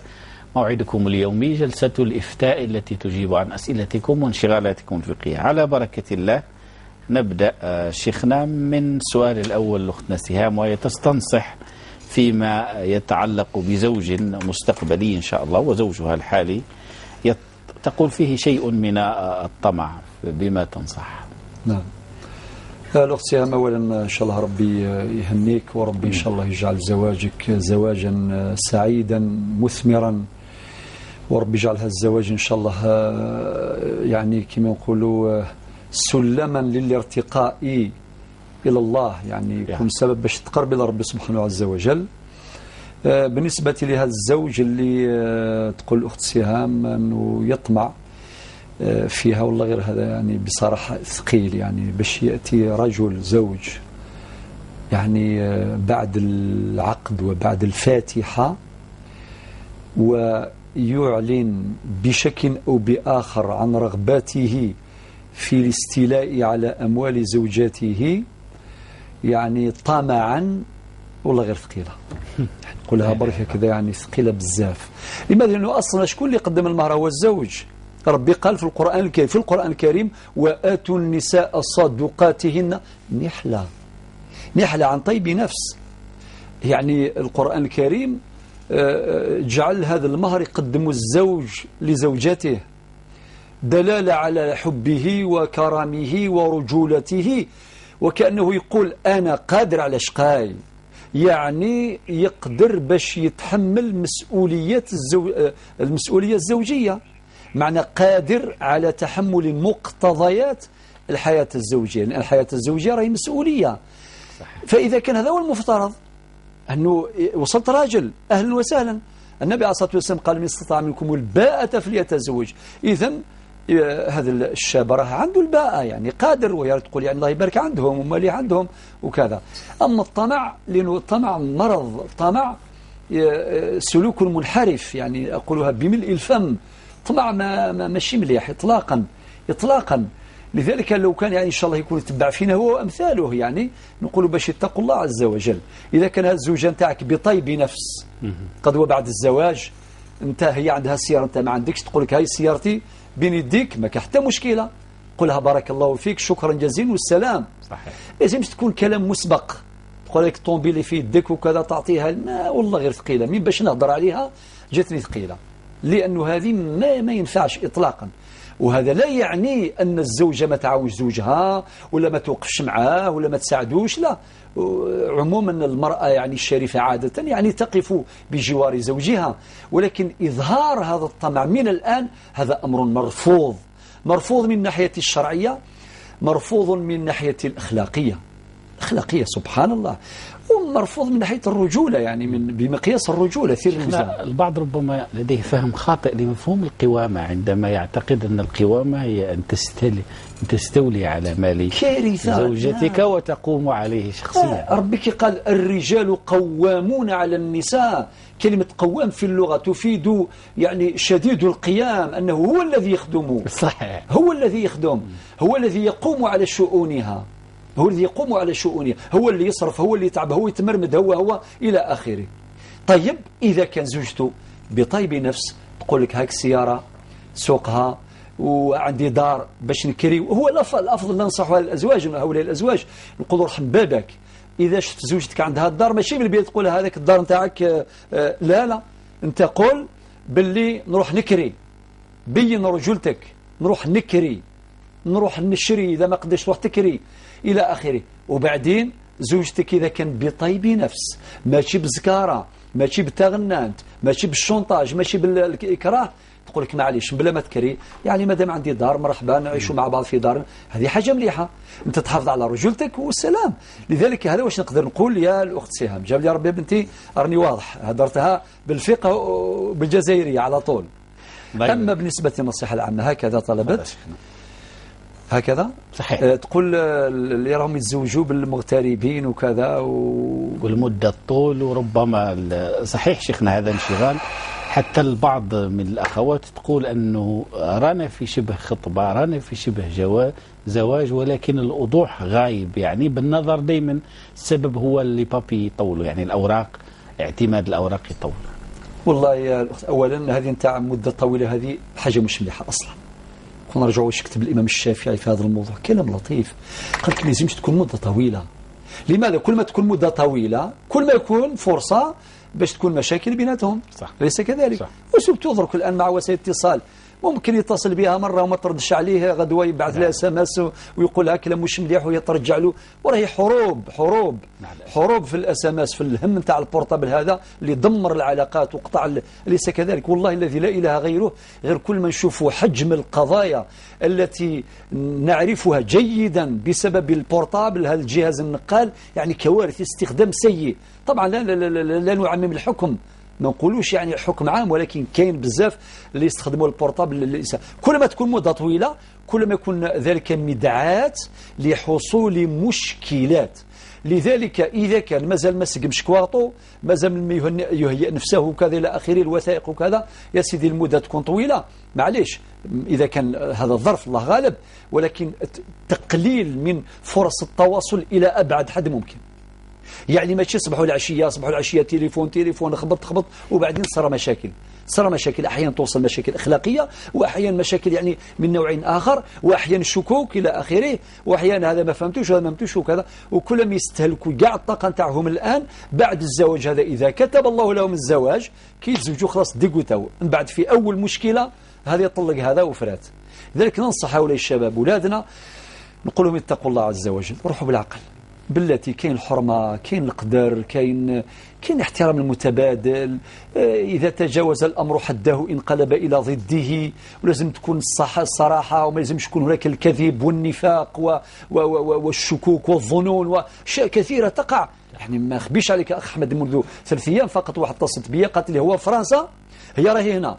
موعدكم اليومي جلسة الإفتاء التي تجيب عن أسئلتكم وانشغالاتكم الفقهية. على بركة الله نبدأ شيخنا من السؤال الأول لأختنا سهام، وهي تستنصح فيما يتعلق بزوج مستقبلي إن شاء الله وزوجها الحالي تقول فيه شيء من الطمع، بما تنصح؟ نعم. الأخت سهام، أولا إن شاء الله ربي يهنيك، وربي إن شاء الله يجعل زواجك زواجا سعيدا مثمرا، وربي يجعل هذا الزواج إن شاء الله يعني كما نقولوا سلما للارتقاء إلى الله، يعني يكون سبب باش تقرب إلى ربي سبحانه عز وجل. بالنسبة لهذا الزوج اللي تقول الأخت سهام أنه يطمع فيها، والله غير هذا يعني بصراحة ثقيل، يعني باش يأتي رجل زوج يعني بعد العقد وبعد الفاتحة ويعلن بشكل أو بآخر عن رغباته في الاستيلاء على أموال زوجاته، يعني طمعا، والله غير ثقيلة. نقولها بركة كذا يعني ثقيلة بزاف. لماذا؟ لأنه أصلا شكون اللي قدم المهر هو الزوج. ربي قال في القرآن الكريم وآتوا النساء صدقاتهن نحلة عن طيب نفس. يعني القرآن الكريم جعل هذا المهر يقدم الزوج لزوجته دلالة على حبه وكرمه ورجولته، وكأنه يقول أنا قادر على شقاي، يعني يقدر باش يتحمل المسؤولية الزوجية، معنى قادر على تحمل مقتضيات الحياة الزوجية، لأن الحياة الزوجية راهي مسؤولية. فإذا كان هذا هو المفترض أنه وصلت راجل أهلا وسهلا، النبي عليه الصلاة والسلام قال من استطاع منكم الباءة فليتزوج. إذن هذا الشاب راه عنده الباءة، يعني قادر، ويا تقول يعني الله يبارك عندهم ومالي عندهم وكذا. أما الطمع، لأنه الطمع مرض، الطمع سلوك منحرف، يعني أقولها بملء الفم، طمع ماشي مليح إطلاقا. لذلك لو كان يعني إن شاء الله يكون يتبع فينا هو وأمثاله، يعني نقول باش يتقوا الله عز وجل. إذا كان هذا الزوجة نتاعك بطيب نفس قد وبعد الزواج انت هي عندها سيارة انت ما عندكش، تقول لك هاي سيارتي بين يديك، ما كان حتى مشكلة، قولها بارك الله فيك شكرا جزيلا والسلام. صحيح. لازمش تكون كلام مسبق، تقول لك طومبيلي في يدك وكذا تعطيها، ما والله غير ثقيلة، من باش نهضر عليها جاتني ثقيلة، لأنه هذه ما ينفعش إطلاقا. وهذا لا يعني أن الزوجة ما تعاونش زوجها ولا ما توقفش معاه ولا ما تساعدوش، لا. عموما المرأة يعني الشريفة عادة يعني تقف بجوار زوجها، ولكن إظهار هذا الطمع من الآن هذا أمر مرفوض من ناحية الشرعية، مرفوض من ناحية الأخلاقية سبحان الله، ومرفوض من ناحية الرجولة، يعني بمقياس الرجولة. البعض ربما لديه فهم خاطئ لمفهوم القوامة، عندما يعتقد أن القوامة هي أن تستولي على مال زوجتك وتقوم عليه شخصيا. ربك قال الرجال قوامون على النساء. كلمة قوام في اللغة تفيد يعني شديد القيام، أنه هو الذي يخدم. صحيح. هو الذي يخدم، هو الذي يقوم على شؤونها، هو الذي يقوم على شؤونها، هو اللي يصرف، هو اللي يتعب، هو يتمرمد، هو إلى آخره. طيب إذا كان زوجته بطيب نفس تقول لك هاك سيارة سوقها وعندي دار باش نكري، وهو الأفضل ننصح الأزواج هؤلاء الأزواج نقول رحم بابك، إذا شفت زوجتك عندها الدار ماشي بالبيت تقول هذاك الدار نتاعك، لا أنت قول باللي نروح نكري، بين رجلتك نروح نكري، نروح نشري، إذا ما قدرش تروح تكري إلى آخره. وبعدين زوجتك إذا كان بطيب نفس، ماشي بزكارة، ماشي بتغنانت، ماشي بالشونطاج، ماشي بالإكراه، تقول لك معليش بلا ما تكري، يعني مادام عندي دار مرحبا نعيشوا مع بعض في دار، هذه حاجة مليحة، أنت تحافظ على رجولتك والسلام. لذلك هذا واش نقدر نقول يا الأخت سهام، جاب لي ربي بنتي راني واضح هدرتها بالفقه بالجزائرية على طول. أما بالنسبة للنصيحة العامة هكذا طلبت هكذا صحيح. تقول اللي راهم يتزوجوا بالمغتربين وكذا والمدة الطول، وربما صحيح شيخنا هذا انشغال. حتى البعض من الأخوات تقول أنه رانا في شبه خطبة، رانا في شبه زواج، ولكن الوضوح غايب، يعني بالنظر دايما السبب هو اللي بابي يطوله، يعني الأوراق، اعتماد الأوراق يطول. والله يا الأخت، أولا هذه نتاع مدة طويلة هذه حاجة مش مليحة أصلا. كنا نرجعوا واش كتب الإمام الشافعي في هذا الموضوع، كلام لطيف، قال لك لازمش تكون مدة طويلة. لماذا؟ كل ما تكون مدة طويلة كل ما يكون فرصة باش تكون مشاكل بيناتهم. صح. ليس كذلك؟ وسبتوا درك الآن مع وسائل الاتصال ممكن يتصل بها مرة وما تردش عليه، غدوة يبعث لها SMS ويقول لها كلام مش مليح وهي ترجع له، وراهي حروب في الSMS، في الهم نتاع البورتابل هذا اللي دمر العلاقات وقطع ليس كذلك. والله الذي لا إله غيره، غير كل ما نشوفوا حجم القضايا التي نعرفها جيدا بسبب البورتابل، هذا الجهاز النقال، يعني كوارث، استخدام سيء. طبعا لا نعمم الحكم، ما نقولوش يعني حكم عام، ولكن كاين بزاف اللي يستخدموا البورتابل. كل ما تكون مدة طويلة كل ما يكون ذلك مدعاة لحصول مشكلات. لذلك إذا كان مازال ماسك مشكواطو، مازال يهيئ نفسه وكذا إلى آخره، الوثائق وكذا، يا سيدي المدة تكون طويلة، معليش إذا كان هذا الظرف الله غالب، ولكن تقليل من فرص التواصل إلى أبعد حد ممكن. يعني ماشي صبحوا العشية تليفون خبط وبعدين صار مشاكل، أحيانا توصل مشاكل أخلاقية، وأحيانا مشاكل يعني من نوع آخر، وأحيانا شكوك إلى آخره، وأحيانا هذا ما فهمتوش وهذا ما فهمتوش وكذا، وكلهم يستهلكوا كاع الطاقة نتاعهم الآن بعد الزواج. هذا إذا كتب الله لهم الزواج كي يتزوجوا خلاص دقوا من بعد في أول مشكلة هذا يطلق هذا وفرات. لذلك ننصح هؤلاء الشباب أولادنا، نقول لهم اتقوا الله عز وجل، روحوا بالعقل، بالتي كاين الحرمة، كاين القدر، كاين احترام المتبادل. إذا تجاوز الأمر حده انقلب إلى ضده، ولازم تكون الصراحة، وما لازمش يكون هناك الكذب والنفاق والشكوك والظنون وأشياء كثيرة تقع. يعني ما أخبيش عليك أخ أحمد، منذ 3 أيام فقط واحد اتصلت بي قالت لي هو فرنسا، هي راهي هنا،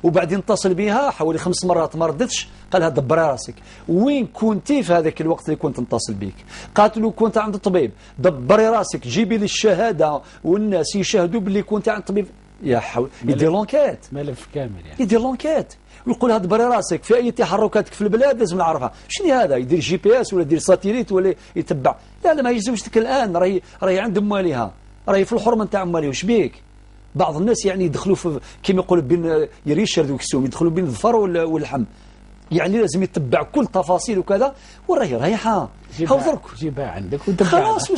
وبعدين اتصل بها حوالي 5 مرات ما ردتش، قال لها دبري راسك، وين كنتي في هذاك الوقت اللي كنت نتصل بيك؟ قالت له كنت عند الطبيب. دبري راسك، جيبي لي الشهاده والناس يشاهدوا باللي كنت عند الطبيب. يا حول، يدير لونكيت، ملف كامل يعني، يدير لونكيت ويقول لها دبري راسك في اي تحركاتك في البلاد لازم نعرفها. شنو هذا؟ يدير GPS ولا يدير ساتيليت ولا يتبع؟ لا ما يلزمش لك الان، راهي عند مالها، راهي في الحرمه نتاع مالها. وش بيك؟ بعض الناس يعني يدخلوا في كما يقولوا بين يريشر ذوك السوم، يدخلوا بين الظفر واللحم، يعني لازم يتبع كل تفاصيل وكذا، وراهي رايحه جيبها عندك وتبع خلاص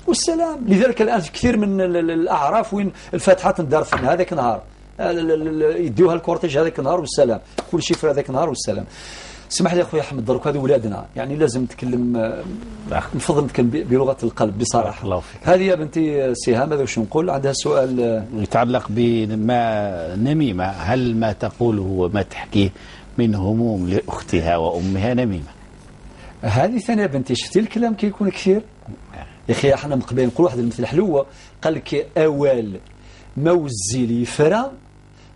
والسلام. لذلك الان في كثير من الاعراف وين الفاتحات ندار في هذاك النهار، يديوها الكورتيج هذاك النهار والسلام، كل شيء في هذاك النهار والسلام. اسمح لي اخويا احمد، درك هذو ولادنا يعني لازم نتكلم، نفضل نتكلم بلغه القلب بصراحه. الله فيك. هذه يا بنتي سهام، هذا واش نقول، عندها سؤال يتعلق بما نميمه، هل ما تقوله وما تحكيه من هموم لاختها وامها نميمه؟ هذه ثانيه يا بنتي، شفتي الكلام كيكون كثير يا اخي. احنا مقبلين نقول واحد المثل حلوه، قال لك اوال ما وزي فرا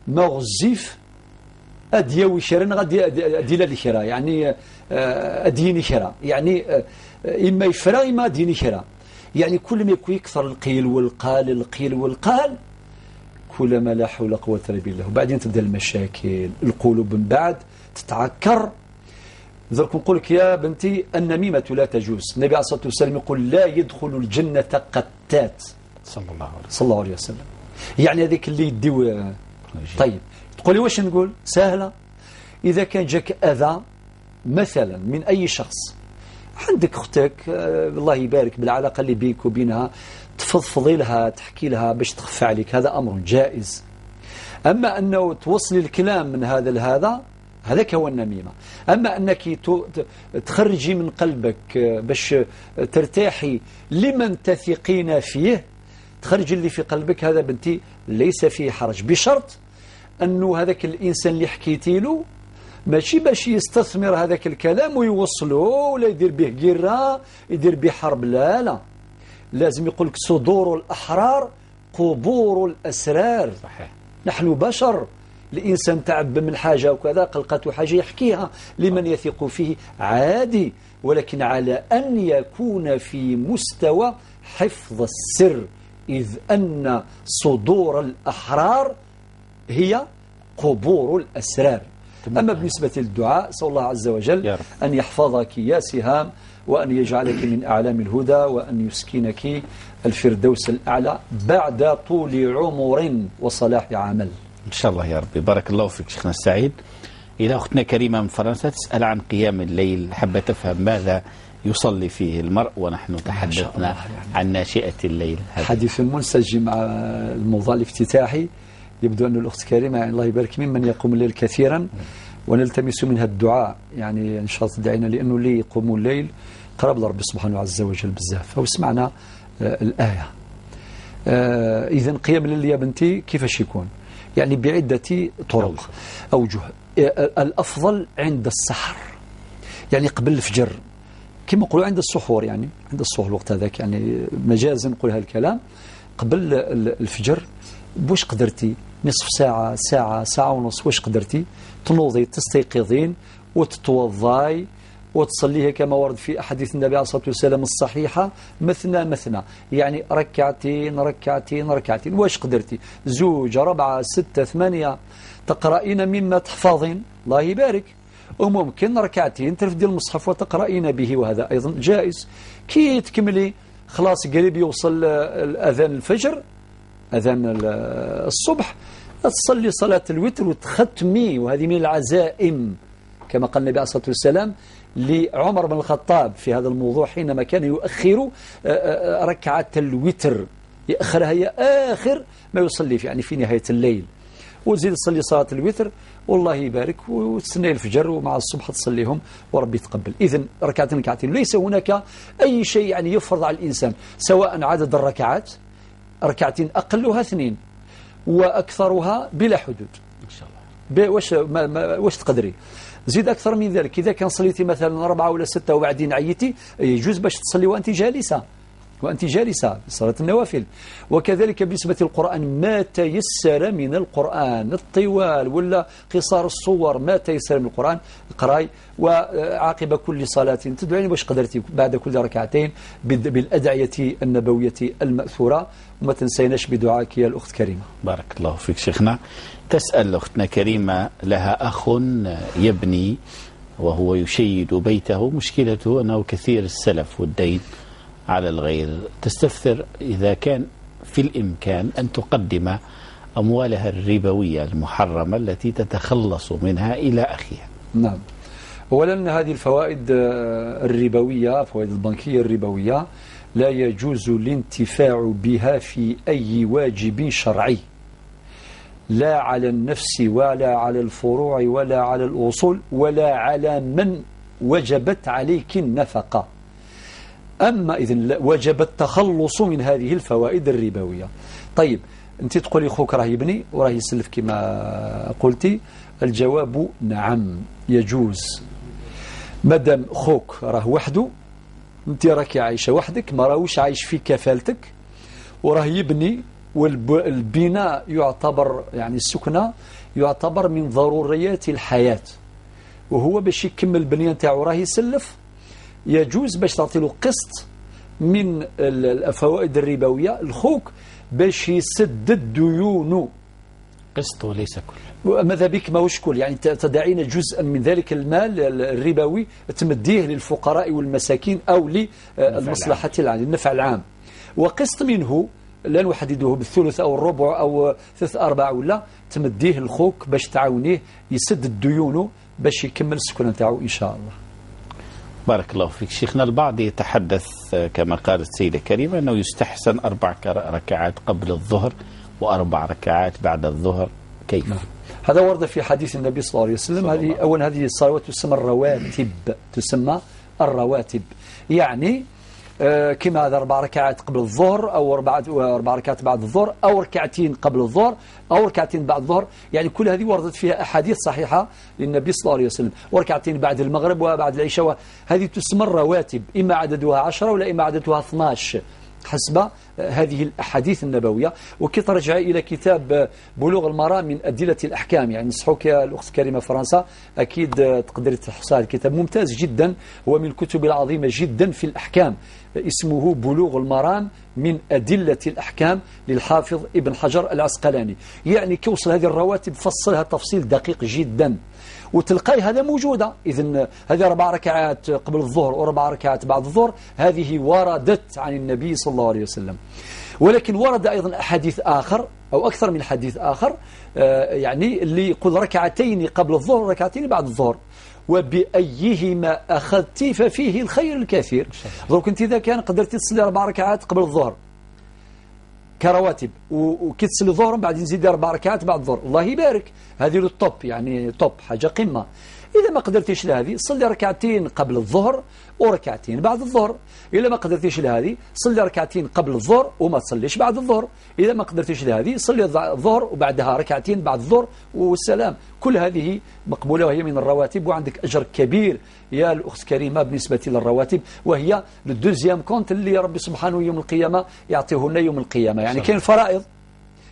ما غزيف أديوي شرا غادي أديلا لكرا، يعني أديني كرا، يعني إما يفرا إما أديني كرا. يعني كل ما يكون يكثر القيل والقال كل ما لا حول ولا قوة إلا بالله. وبعدين تبدأ المشاكل، القلوب من بعد تتعكر. ذلك نقول لك يا بنتي النميمة لا تجوز. النبي عليه الصلاة والسلام يقول لا يدخل الجنة قتات صلى الله عليه وسلم. يعني هذيك اللي يديو. طيب تقولي واش نقول؟ سهلة. إذا كان جاك أذى مثلا من أي شخص، عندك أختك الله يبارك بالعلاقة اللي بينك وبينها، تفضفضي لها، تحكي لها باش تخفى عليك، هذا أمر جائز. أما أنه توصلي الكلام من هذا لهذا، هذاك هو النميمة. أما أنك تخرجي من قلبك باش ترتاحي لمن تثقين فيه، تخرجي اللي في قلبك، هذا بنتي ليس فيه حرج، بشرط أنه هذاك الإنسان اللي حكيتي له ماشي باش يستثمر هذاك الكلام ويوصله ولا يدير به قرة يدير به حرب. لا لازم يقول لك صدور الأحرار قبور الأسرار. صحيح. نحن بشر، الإنسان تعب من حاجة وكذا، قلقته حاجة يحكيها لمن يثق فيه عادي، ولكن على أن يكون في مستوى حفظ السر، إذ أن صدور الأحرار هي قبور الأسرار. أما بالنسبة للدعاء، سأل الله عز وجل أن يحفظك يا سهام، وأن يجعلك من أعلام الهدى، وأن يسكنك الفردوس الأعلى بعد طول عمر وصلاح عمل إن شاء الله يا ربي. بارك الله فيك شيخنا السعيد. إلى أختنا كريمة من فرنسا تسأل عن قيام الليل، حابة تفهم ماذا يصلي فيه المرء، ونحن تحدثنا عن ناشئة الليل. حديث منسجم مع الموضوع الافتتاحي. يبدو أن الأخت كريمة يعني الله يبارك ممن يقوم الليل كثيرا، ونلتمس منها الدعاء يعني إن شاء الله تدعينا، لأنه اللي يقوم الليل قرب لرب سبحانه عز وجل بزاف. أو سمعنا الآية. إذن قيام الليل يا بنتي كيفاش يكون؟ يعني بعدة طرق أوجه. الأفضل عند السحر، يعني قبل الفجر، كما نقولوا عند السحور، يعني عند السحور الوقت هذاك، يعني مجازا نقول هالكلام قبل الفجر. واش قدرتي نصف ساعة، ساعة، ساعة ونص، واش قدرتي تنوضي تستيقظين وتتوضاي وتصليها كما ورد في أحاديث النبي عليه الصلاة والسلام الصحيحة، مثنى مثنى، يعني ركعتين ركعتين ركعتين. واش قدرتي 2 4 6 8 تقرأين مما تحفظين، الله يبارك. وممكن ركعتين ترفدي المصحف وتقرأين به، وهذا أيضا جائز. كي تكملي خلاص قريب يوصل الأذان الفجر، أذان الصبح، تصلي صلاة الوتر وتختمي. وهذه من العزائم كما قال النبي عليه الصلاة والسلام لعمر بن الخطاب في هذا الموضوع، حينما كان يؤخر ركعة الوتر، يأخرها هي آخر ما يصلي في، يعني في نهاية الليل، وتزيد تصلي صلاة الوتر والله يبارك، وتستنى الفجر ومع الصبح تصليهم وربي يتقبل. إذن ركعتين ليس هناك أي شيء يعني يفرض على الإنسان، سواء عدد الركعات، ركعتين أقلها 2 وأكثرها بلا حدود إن شاء الله. واش تقدري زيد أكثر من ذلك. إذا كان صليتي مثلا 4 ولا 6 وبعدين عيتي، يجوز باش تصلي وأنت جالسة صلاة النوافل. وكذلك بالنسبة للقرآن ما تيسر من القرآن، الطوال ولا قصار الصور، ما تيسر من القرآن اقراي. وعاقب كل صلاة تدعين باش قدرتي بعد كل ركعتين بالأدعية النبوية المأثورة. وما تنسيناش بدعائك يا الأخت كريمة. بارك الله فيك شيخنا. تسأل أختنا كريمة، لها أخ يبني وهو يشيد بيته، مشكلته أنه كثير السلف والدين على الغير، تستفسر إذا كان في الإمكان أن تقدم أموالها الربوية المحرمة التي تتخلص منها إلى أخيها. نعم، أولا هذه الفوائد الربوية، فوائد البنكية الربوية، لا يجوز الانتفاع بها في أي واجب شرعي، لا على النفس ولا على الفروع ولا على الأصول ولا على من وجبت عليك النفقة. أما إذن وجب التخلص من هذه الفوائد الربوية. طيب أنت تقولي خوك راه يبني وراه يسلف كما قلتي، الجواب نعم يجوز، مادام خوك راه وحده، أنت راك عايشة وحدك، ما راهوش عايش في كفالتك، وراه يبني، والبناء يعتبر يعني السكنة يعتبر من ضروريات الحياة، وهو باش يكمل البنية نتاعو راه يسلف، يجوز باش تعطي له قسط من الفوائد الربوية الخوك باش يسدد ديونه. قسط وليس كل. ماذا بك ماهوش كل، يعني تدعين جزءا من ذلك المال الربوي تمديه للفقراء والمساكين أو للمصلحة العامة، للنفع العام، وقسط منه لا نحدده بالثلث أو الربع أو 3/4 ولا، تمديه الخوك باش تعاونيه يسدد ديونه باش يكمل السكن نتاعو إن شاء الله. بارك الله فيك شيخنا. البعض يتحدث كما قالت السيدة كريمة أنه يستحسن 4 ركعات قبل الظهر و4 ركعات بعد الظهر، كيف؟ هذا ورد في حديث النبي صلى الله عليه وسلم. هذه الصلوات تسمى الرواتب، يعني كما هذا 4 ركعات قبل الظهر أو 4 ركعات بعد الظهر، أو 2 قبل الظهر أو 2 بعد الظهر، يعني كل هذه وردت فيها أحاديث صحيحة للنبي صلى الله عليه وسلم. 2 بعد المغرب وبعد العشاء، هذه تسمى الرواتب، إما عددها 10 ولا إما عددها 12 حسب هذه الأحاديث النبوية. وكي ترجع إلى كتاب بلوغ المرام من أدلة الأحكام، يعني نصحوك يا الأخت كريمة فرنسا، أكيد تقدر تحصل هذا الكتاب ممتاز جدا، هو من الكتب العظيمة جدا في الأحكام، اسمه بلوغ المرام من أدلة الأحكام للحافظ ابن حجر العسقلاني. يعني كوصل هذه الرواتب فصلها تفصيل دقيق جدا، وتلقاي هذا موجودة. إذن هذه 4 ركعات قبل الظهر و4 ركعات بعد الظهر، هذه وردت عن النبي صلى الله عليه وسلم. ولكن ورد أيضا أحاديث آخر أو أكثر من حديث آخر، يعني اللي يقول 2 قبل الظهر و2 بعد الظهر، وبأيهما أخذت ففيه الخير الكثير. دروك أنت إذا كان قدرتي تصلي 4 ركعات قبل الظهر كرواتب وكي تصلي ظهرا بعدين نزيد 4 ركعات بعد الظهر، الله يبارك، هذه الطوب يعني طوب حاجة قمة. إذا ما قدرتيش لهذه صلي ركعتين قبل الظهر وركعتين بعد الظهر. إذا ما قدرتيش لهذه صلي ركعتين قبل الظهر وما تصليش بعد الظهر. إذا ما قدرتيش لهذه صلي الظهر وبعدها ركعتين بعد الظهر والسلام. كل هذه مقبولة وهي من الرواتب، وعندك أجر كبير يا الأخت كريمة بالنسبة للرواتب، وهي الدوزيام كونت اللي ربي سبحانه يوم القيامة يعطيه لنا يوم القيامة. يعني كاين فرائض،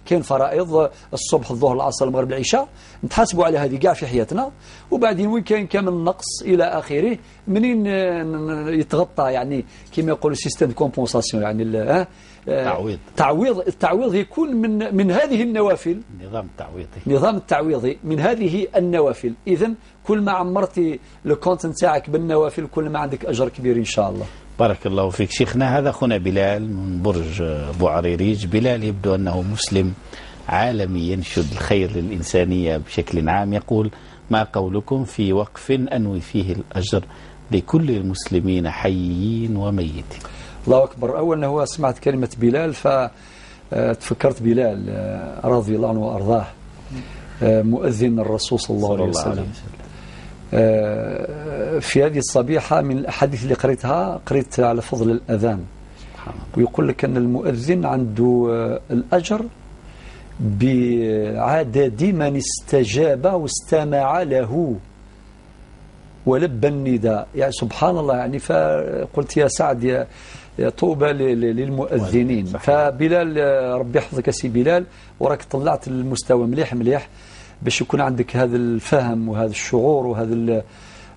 كاين فرائض الصبح الظهر العصر المغرب العشاء نتحاسبوا على هذه كاع في حياتنا، وبعدين وين كاين كامل نقص الى اخره منين يتغطى يعني كما يقولوا سيستم كومبونساسيون يعني التعويض يكون من هذه النوافل، نظام التعويضي من هذه النوافل. اذا كل ما عمرتي الكونت نتاعك بالنوافل كل ما عندك اجر كبير ان شاء الله. بارك الله فيك شيخنا. هذا أخونا بلال من برج بوعريريج. بلال يبدو أنه مسلم عالمي ينشد الخير للإنسانية بشكل عام. يقول: ما قولكم في وقف أنوي فيه الأجر لكل المسلمين حيين وميتين؟ الله أكبر. أولا هو سمعت كلمة بلال فتفكرت بلال رضي الله عنه وأرضاه، مؤذن الرسول صلى الله عليه وسلم. في هذه الصبيحة من الأحاديث اللي قريت على فضل الأذان، ويقول لك أن المؤذن عنده الأجر بعدد من استجاب واستمع له ولبى النداء. يعني سبحان الله، يعني فقلت يا سعد يا طوبى للمؤذنين. فبلال ربي يحفظك سي بلال، وراك طلعت المستوى مليح باش يكون عندك هذا الفهم وهذا الشعور وهذا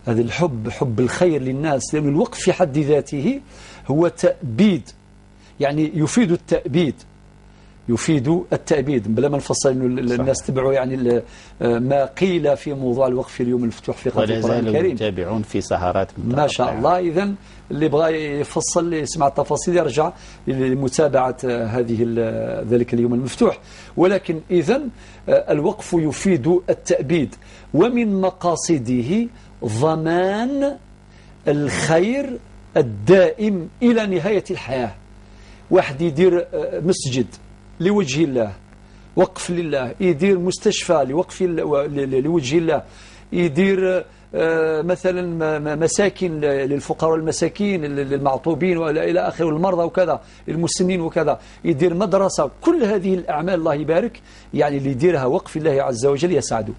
الحب، حب الخير للناس، لأن الوقف في حد ذاته هو تأبيد، يعني يفيد التأبيد بلا ما نفصل إنه الناس تبعوا يعني ما قيل في موضوع الوقف اليوم المفتوح في قناة القرآن الكريم، يتابعون في سهرات ما شاء الله. إذن اللي بغى يفصل يسمع التفاصيل يرجع لمتابعة ذلك اليوم المفتوح. ولكن إذن الوقف يفيد التأبيد، ومن مقاصده ضمان الخير الدائم إلى نهاية الحياة. واحد يدير مسجد لوجه الله، وقف لله، يدير مستشفى لوجه الله، يدير مثلا مساكن للفقراء والمساكين للمعطوبين وإلى آخره والمرضى وكذا المسنين وكذا، يدير مدرسة. كل هذه الأعمال الله يبارك يعني اللي يديرها وقف الله عز وجل يسعده.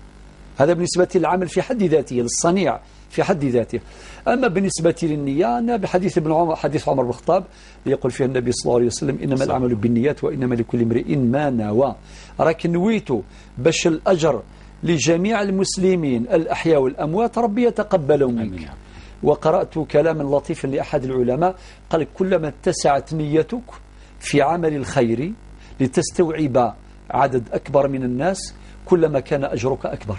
هذا بالنسبة للعمل في حد ذاته، للصنيع في حد ذاته. أما بالنسبة للنية أنا بحديث ابن عمر، حديث عمر بن الخطاب يقول فيه النبي صلى الله عليه وسلم: إنما الأعمال بالنيات وإنما لكل امرئ ما نوى. راك نويتوا باش الأجر لجميع المسلمين الأحياء والأموات ربي يتقبل منك. وقرأت كلاما لطيفا لأحد العلماء قال: كلما اتسعت نيتك في عمل الخير لتستوعب عدد أكبر من الناس كلما كان أجرك أكبر.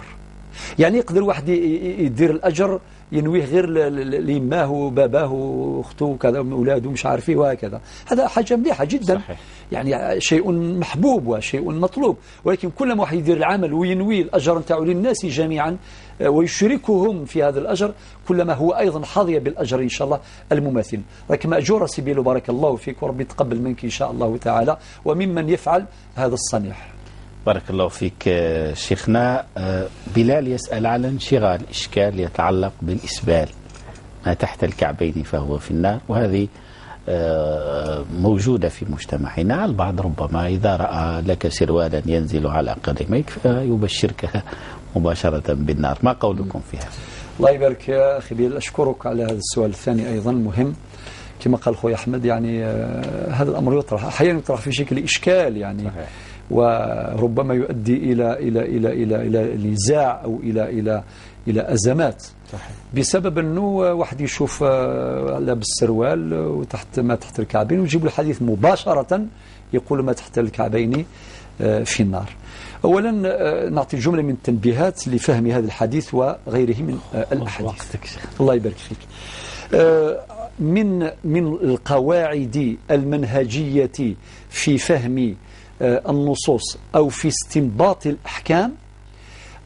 يعني يقدر واحد يدير الأجر ينويه غير ليماه وباباه واخته وكذا واولاده مش عارفيه وهكذا، هذا حاجه مليحه جدا. صحيح. يعني شيء محبوب وشيء مطلوب، ولكن كل ما واحد يدير العمل وينوي الاجر نتاعو للناس جميعا ويشركهم في هذا الاجر كلما هو ايضا حظي بالاجر ان شاء الله المماثل. راك ماجور سبيل بارك الله فيك، وربي يتقبل منك ان شاء الله تعالى وممن يفعل هذا الصنيع. بارك الله فيك شيخنا. بلال يسأل على انشغال إشكال يتعلق بالإسبال، ما تحت الكعبين فهو في النار، وهذه موجودة في مجتمعنا. البعض ربما إذا رأى لك سروالا ينزل على قدميك فيبشرك مباشرة بالنار. ما قولكم فيها؟ الله يبارك يا أخي بلال، أشكرك على هذا السؤال الثاني أيضا مهم. كما قال خوي أحمد يعني هذا الأمر يطرح أحيانا يطرح في شكل إشكال يعني. صحيح. وربما يؤدي إلى نزاع أو إلى أزمات. صحيح. بسبب أنه واحد يشوف لابس سروال وتحت ما تحت الكعبين ويجيب الحديث مباشرة يقول ما تحت الكعبين في النار. أولا نعطي جملة من التنبيهات لفهم هذا الحديث وغيره من الأحاديث. الله يبارك فيك. من القواعد المنهجية في فهم النصوص أو في استنباط الأحكام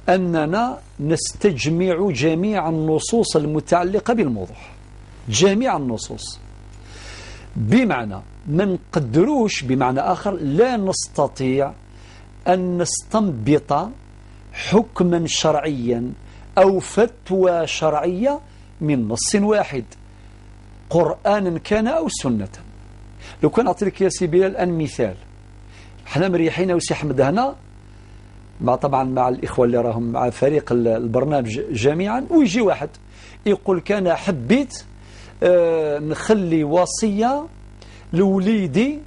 أننا نستجمع جميع النصوص المتعلقة بالموضوع، جميع النصوص. بمعنى ما نقدروش، بمعنى آخر لا نستطيع أن نستنبط حكما شرعيا أو فتوى شرعية من نص واحد، قرآنا كان أو سنة. لو كان أعطيك يا سي بلال الآن مثال، احنا مريحين وسي أحمد هنا طبعا مع الإخوة اللي راهم مع فريق البرنامج جميعا، ويجي واحد يقول كان حبيت نخلي وصية لوليدي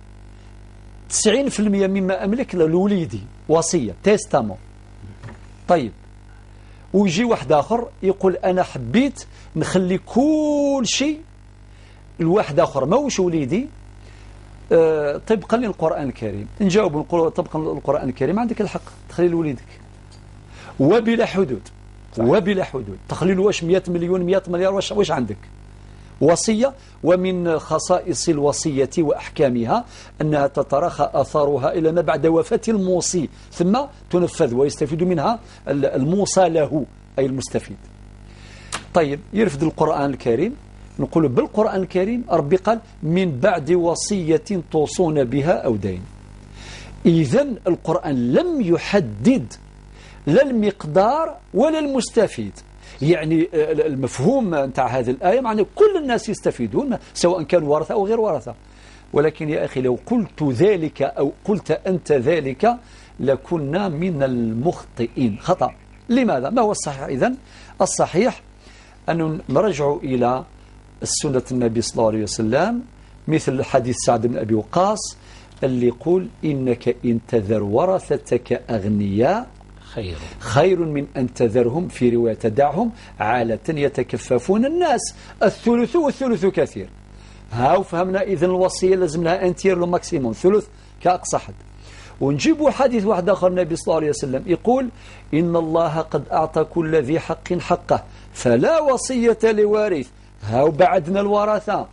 90% مما أملك لوليدي، وصية تيستامون. طيب ويجي واحد آخر يقول أنا حبيت نخلي كل شيء الواحد آخر ماهوش وليدي طبقا للقرآن الكريم. نجاوب نقول طبقا للقرآن الكريم عندك الحق تخلي لوليدك وبلا حدود. وبلا حدود تخلي له واش 100 مليون 100 مليار واش عندك وصية. ومن خصائص الوصية وأحكامها أنها تتراخى أثارها إلى ما بعد وفاة الموصي ثم تنفذ ويستفيد منها الموصى له أي المستفيد. طيب يرفض القرآن الكريم، نقول بالقرآن الكريم ربي قال من بعد وصية توصون بها أو دين. إذن القرآن لم يحدد لا المقدار ولا المستفيد. يعني المفهوم نتاع هذه الآية معنى كل الناس يستفيدون سواء كانوا ورثة أو غير ورثة. ولكن يا أخي لو قلت ذلك أو قلت أنت ذلك لكنا من المخطئين خطأ. لماذا؟ ما هو الصحيح إذن؟ الصحيح أن نرجع إلى السنة النبي صلى الله عليه وسلم، مثل حديث سعد بن أبي وقاص اللي يقول إنك إن تذر ورثتك أغنياء خير من أن تذرهم، في رواية تدعهم عالة يتكففون الناس، الثلث والثلث كثير. هاو فهمنا إذن الوصية لازم لها أنتير لو ماكسيموم ثلث كأقصى حد. ونجيبوا حديث واحد آخر النبي صلى الله عليه وسلم يقول إن الله قد أعطى كل ذي حق حقه فلا وصية لوارث. هاو بعدنا الورثة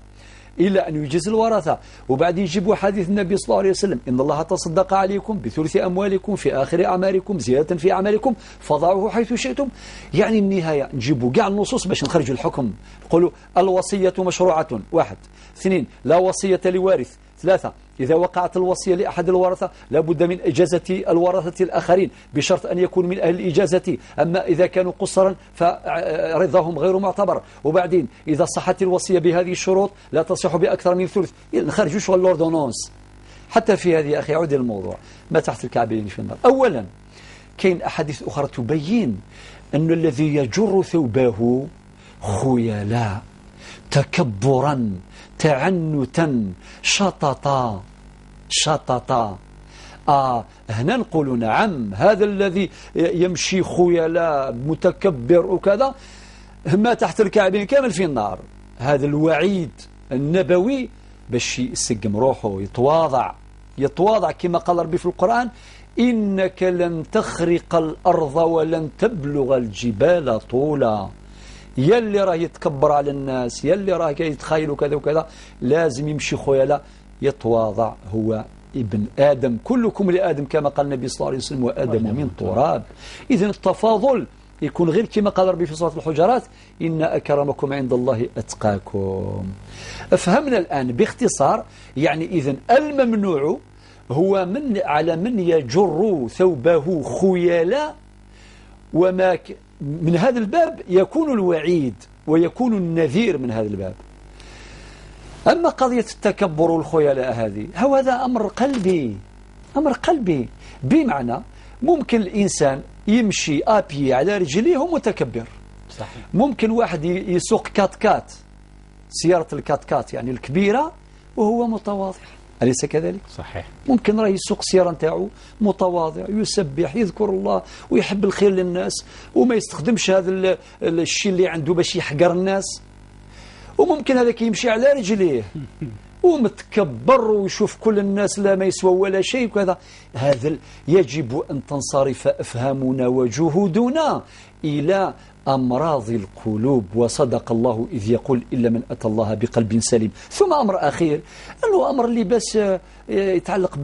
إلى أن يجيز الورثة. وبعد يجيبوا حديث النبي صلى الله عليه وسلم إن الله تصدق عليكم بثلث أموالكم في آخر أعمالكم زيادة في أعمالكم فضعوه حيث شئتم. يعني النهاية نجيبوا كاع النصوص باش نخرجوا الحكم. نقولوا الوصية مشروعة، 1. 2 لا وصية لوارث. 3 إذا وقعت الوصية لأحد الورثة لابد من إجازة الورثة الآخرين بشرط أن يكون من أهل الإجازة. أما إذا كانوا قصرا فرضاهم غير معتبر. وبعدين إذا صحت الوصية بهذه الشروط لا تصح بأكثر من ثلث. نخرجوا شغل الأوردونونس. حتى في هذه أخي عود الموضوع ما تحت الكعبين في النار. أولا كاين أحاديث أخرى تبين أن الذي يجر ثوبه خيلاء تكبرا تعنتا شططا. هنا نقول نعم هذا الذي يمشي خيلاء متكبر وكذا ما تحت الكعبين كامل في النار. هذا الوعيد النبوي باش يسقم روحه يتواضع كما قال ربي في القرآن إنك لن تخرق الأرض ولن تبلغ الجبال طولا. يلي راه يتكبر على الناس، يلي راه يتخيل كذا وكذا لازم يمشي خيلاء يتواضع. هو ابن آدم كلكم لآدم كما قال النبي صلى الله عليه وسلم وآدم من تراب. إذن التفاضل يكون غير كما قال ربي في سورة الحجرات إن أكرمكم عند الله أتقاكم. فهمنا الآن باختصار يعني إذن الممنوع هو على من يجر ثوبه خيلاء. وما من هذا الباب يكون الوعيد ويكون النذير من هذا الباب. أما قضية التكبر والخيلاء هذا أمر قلبي بمعنى ممكن الإنسان يمشي أبي على رجليه متكبر. صحيح. ممكن واحد يسوق كات سيارة الكات يعني الكبيرة وهو متواضع، أليس كذلك؟ صحيح. ممكن راه يسوق سيارة نتاعو متواضع يسبح يذكر الله ويحب الخير للناس وما يستخدمش هذا الشيء اللي عنده باش يحقر الناس. وممكن هذاك يمشي على رجليه ومتكبر ويشوف كل الناس لا ما يسوى ولا شيء وكذا. هذا يجب أن تنصرف أفهامنا وجهودنا إلى أمراض القلوب. وصدق الله إذ يقول إلا من أتى الله بقلب سليم. ثم أمر أخير أنه أمر اللي بس يتعلق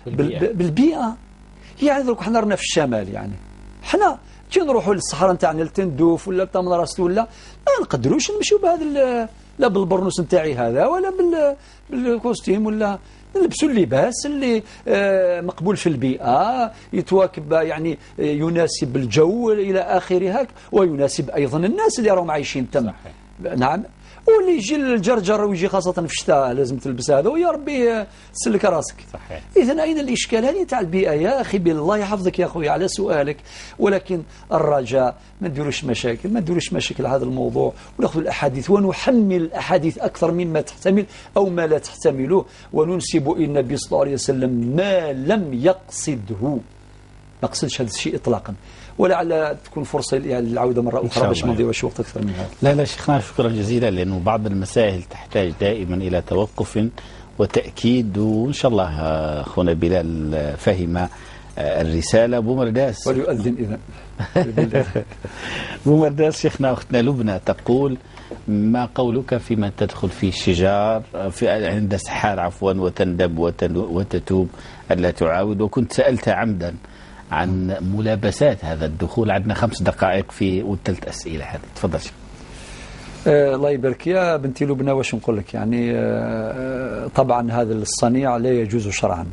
بالبيئة. يعني ذلك حنا رنا في الشمال يعني حنا كي نروحوا للصحراء نتاعنا لتندوف ولا تمنرست ولا ما نقدروش نمشيو لا بالبرنوس نتاعي هذا ولا بالكوستيم، ولا نلبسوا اللباس اللي مقبول في البيئة، يتواكب يعني يناسب الجو إلى آخره، ويناسب أيضا الناس اللي راهم عايشين تم. نعم. واللي يجي الجرجر ويجي خاصة في الشتاء لازم تلبس هذا، ويا ربي تسلك راسك. صحيح. إذن أين الإشكال هذه تاع البيئة يا أخي؟ بالله يحفظك يا أخوي على سؤالك، ولكن الرجاء ما نديروش مشاكل هذا الموضوع، ونأخذ الأحاديث ونحمل الأحاديث أكثر مما تحتمل أو ما لا تحتمله، وننسب إلى النبي صلى الله عليه وسلم ما لم يقصده، ما قصدش هذا الشيء إطلاقا. ولعل تكون فرصة يعني للعودة مرة أخرى باش ما نضيعوش وقت أكثر من هذا. لا شيخنا شكرا جزيلا، لأنه بعض المسائل تحتاج دائما إلى توقف وتأكيد، وإن شاء الله أخونا بلال فهم الرسالة. بومرداس وليؤذن إذن. بومرداس شيخنا أختنا لبنى تقول: ما قولك في من تدخل في الشجار عند سحار عفوا وتندب وتتوب ألا تعاود؟ وكنت سألت عمدا عن ملابسات هذا الدخول. عندنا 5 دقائق في والثلاث أسئلة هذه. تفضل. الله يبارك يا بنتي لبنى. واش نقول لك يعني طبعا هذا الصنيع لا يجوز شرعا.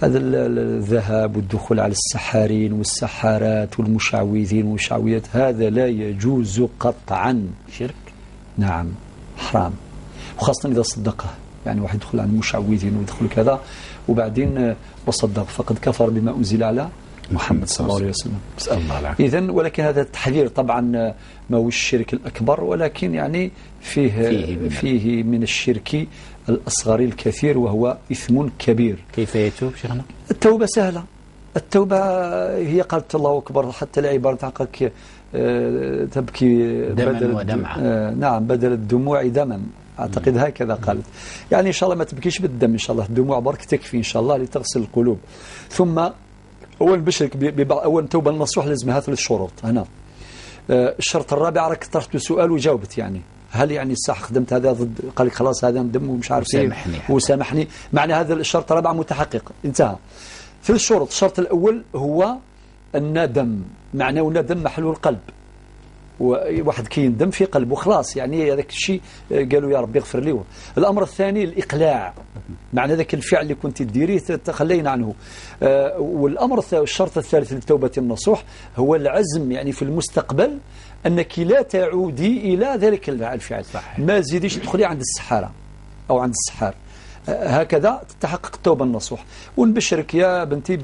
هذا الذهاب والدخول على السحارين والسحارات والمشعوذين والمشعوذات هذا لا يجوز قطعا. شرك. نعم حرام، وخاصة إذا صدقه. يعني واحد يدخل على المشعوذين ويدخل كذا وبعدين وصدق فقد كفر بما أنزل على محمد صلى الله عليه وسلم. نسأل الله العافية. إذن ولكن هذا التحذير طبعا ما هو الشرك الأكبر، ولكن يعني فيه من الشرك الأصغر الكثير، وهو إثم كبير. كيف يتوب شيخنا؟ التوبة سهلة. التوبة هي قالت الله أكبر، حتى العبارة حقك تبكي دما ودمعا. نعم، بدل الدموع دما، أعتقد هكذا قالت. يعني إن شاء الله ما تبكيش بالدم، إن شاء الله الدموع برك تكفي إن شاء الله لتغسل القلوب. ثم أول بشرك أول توبة النصوح لازمها 3 شروط هنا. الشرط الرابع راك طرحت سؤال وجاوبت، يعني هل يعني الصح خدمت هذا ضد، قال لك خلاص هذا ندم ومش عارف ايه وسامحني، معنى هذا الشرط الرابع متحقق انتهى. 3 شروط. الشرط الأول هو الندم، معناه الندم محله القلب، وواحد كيندم في قلبه خلاص، يعني هذاك الشيء قالوا يا ربي اغفر لي. الأمر الثاني الإقلاع، معنى ذاك الفعل اللي كنت تديريه تخلينا عنه. والأمر الشرط الثالث للتوبة النصوح هو العزم، يعني في المستقبل أنك لا تعودي إلى ذلك الفعل. ما تزيديش تدخلي عند السحارة أو عند السحار، هكذا تتحقق التوبة النصوح. ونبشرك يا بنتي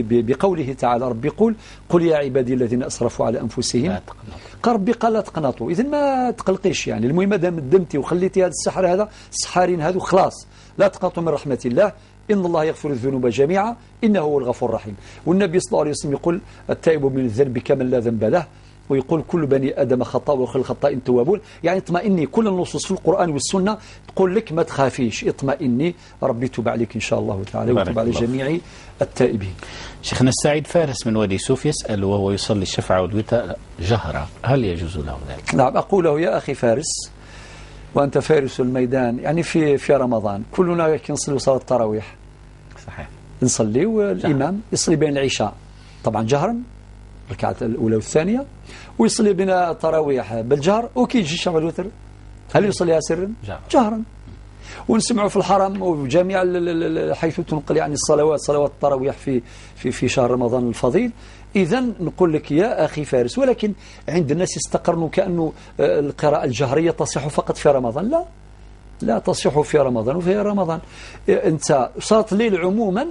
بقوله تعالى، ربي يقول: قل يا عبادي الذين أسرفوا على أنفسهم ربي قال لا تقنطوا. إذن ما تقلقيش، يعني المهم دام ندمتي وخليتي هذا السحر هذا السحارين هذو خلاص، لا تقنطوا من رحمة الله إن الله يغفر الذنوب جميعا إنه هو الغفور الرحيم. والنبي صلى الله عليه وسلم يقول: التائب من الذنب كمن لا ذنب له، ويقول: كل بني آدم خطاء وخير الخطائين توابون. يعني اطمئني، كل النصوص في القرآن والسنة تقول لك ما تخافيش، اطمئني، ربي يتوب عليك إن شاء الله تعالى ويتوب على جميع التائبين. شيخنا السعيد فارس من وادي سوف يسأل وهو يصلي الشفع والوتر جهرا، هل يجوز له ذلك؟ نعم، أقول له يا أخي فارس، وأنت فارس الميدان، يعني في رمضان كلنا نصلي صلاة التراويح. صحيح. نصلي والإمام يصلي بين العشاء طبعا جهرا الركعة الأولى والثانية، ويصلي بنا التراويح بالجهر، وكيجي الشفع والوتر هل يصليها سرا؟ جهرا. ونسمعوا في الحرم وجميع حيث تنقل يعني صلوات التراويح في شهر رمضان الفضيل. إذا نقول لك يا أخي فارس، ولكن عند الناس يستقرنوا كأنه القراءة الجهرية تصح فقط في رمضان. لا تصح في رمضان وفي رمضان. أنت صلاة الليل عموما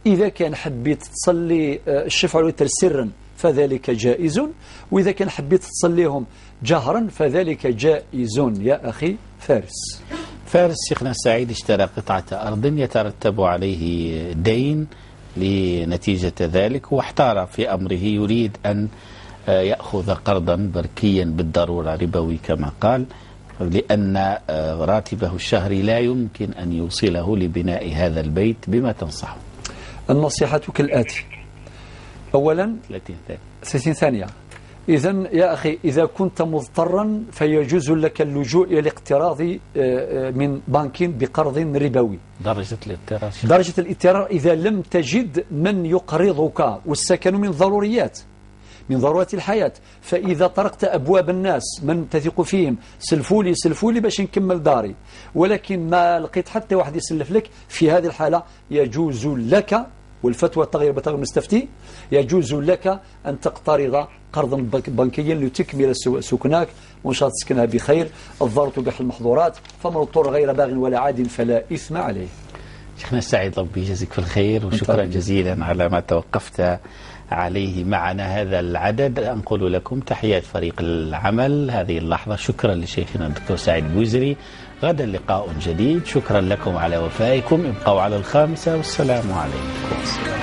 إذا كان حبيت تصلي الشفع والوتر سرا فذلك جائز، وإذا كان حبيت تصليهم جهرا فذلك جائز يا أخي فارس. شيخنا السعيد اشترى قطعة أرض يترتب عليه دين لنتيجة ذلك، واحتار في أمره، يريد أن يأخذ قرضا بركيا بالضرورة ربوي كما قال، لأن راتبه الشهري لا يمكن أن يوصله لبناء هذا البيت. بما تنصحه؟ النصيحة كالآتي: أولا 30 ثانية. إذن يا أخي إذا كنت مضطرا فيجوز لك اللجوء إلى الاقتراض من بنك بقرض ربوي. درجة الاضطرار إذا لم تجد من يقرضك، والسكن من ضروريات، من ضرورات الحياة. فإذا طرقت أبواب الناس من تثق فيهم سلفوا لي باش نكمل داري، ولكن ما لقيت حتى واحد يسلف لك، في هذه الحالة يجوز لك، والفتوى التغيير بتغير المستفتي، يجوز لك أن تقترض قرضا بنكيا لتكمل سكناك وإن شاء الله تسكنها بخير. الضرر تبيح المحظورات، فمن اضطر غير باغ ولا عاد فلا إثم عليه. شيخنا السعيد، ربي يجزيك في الخير، وشكرا جزيلا على ما توقفت عليه معنا هذا العدد. أنقل لكم تحيات فريق العمل هذه اللحظة. شكرا لشيخنا الدكتور سعيد بوزري. غدا لقاء جديد. شكرا لكم على وفائكم. ابقوا على الخامسة، والسلام عليكم.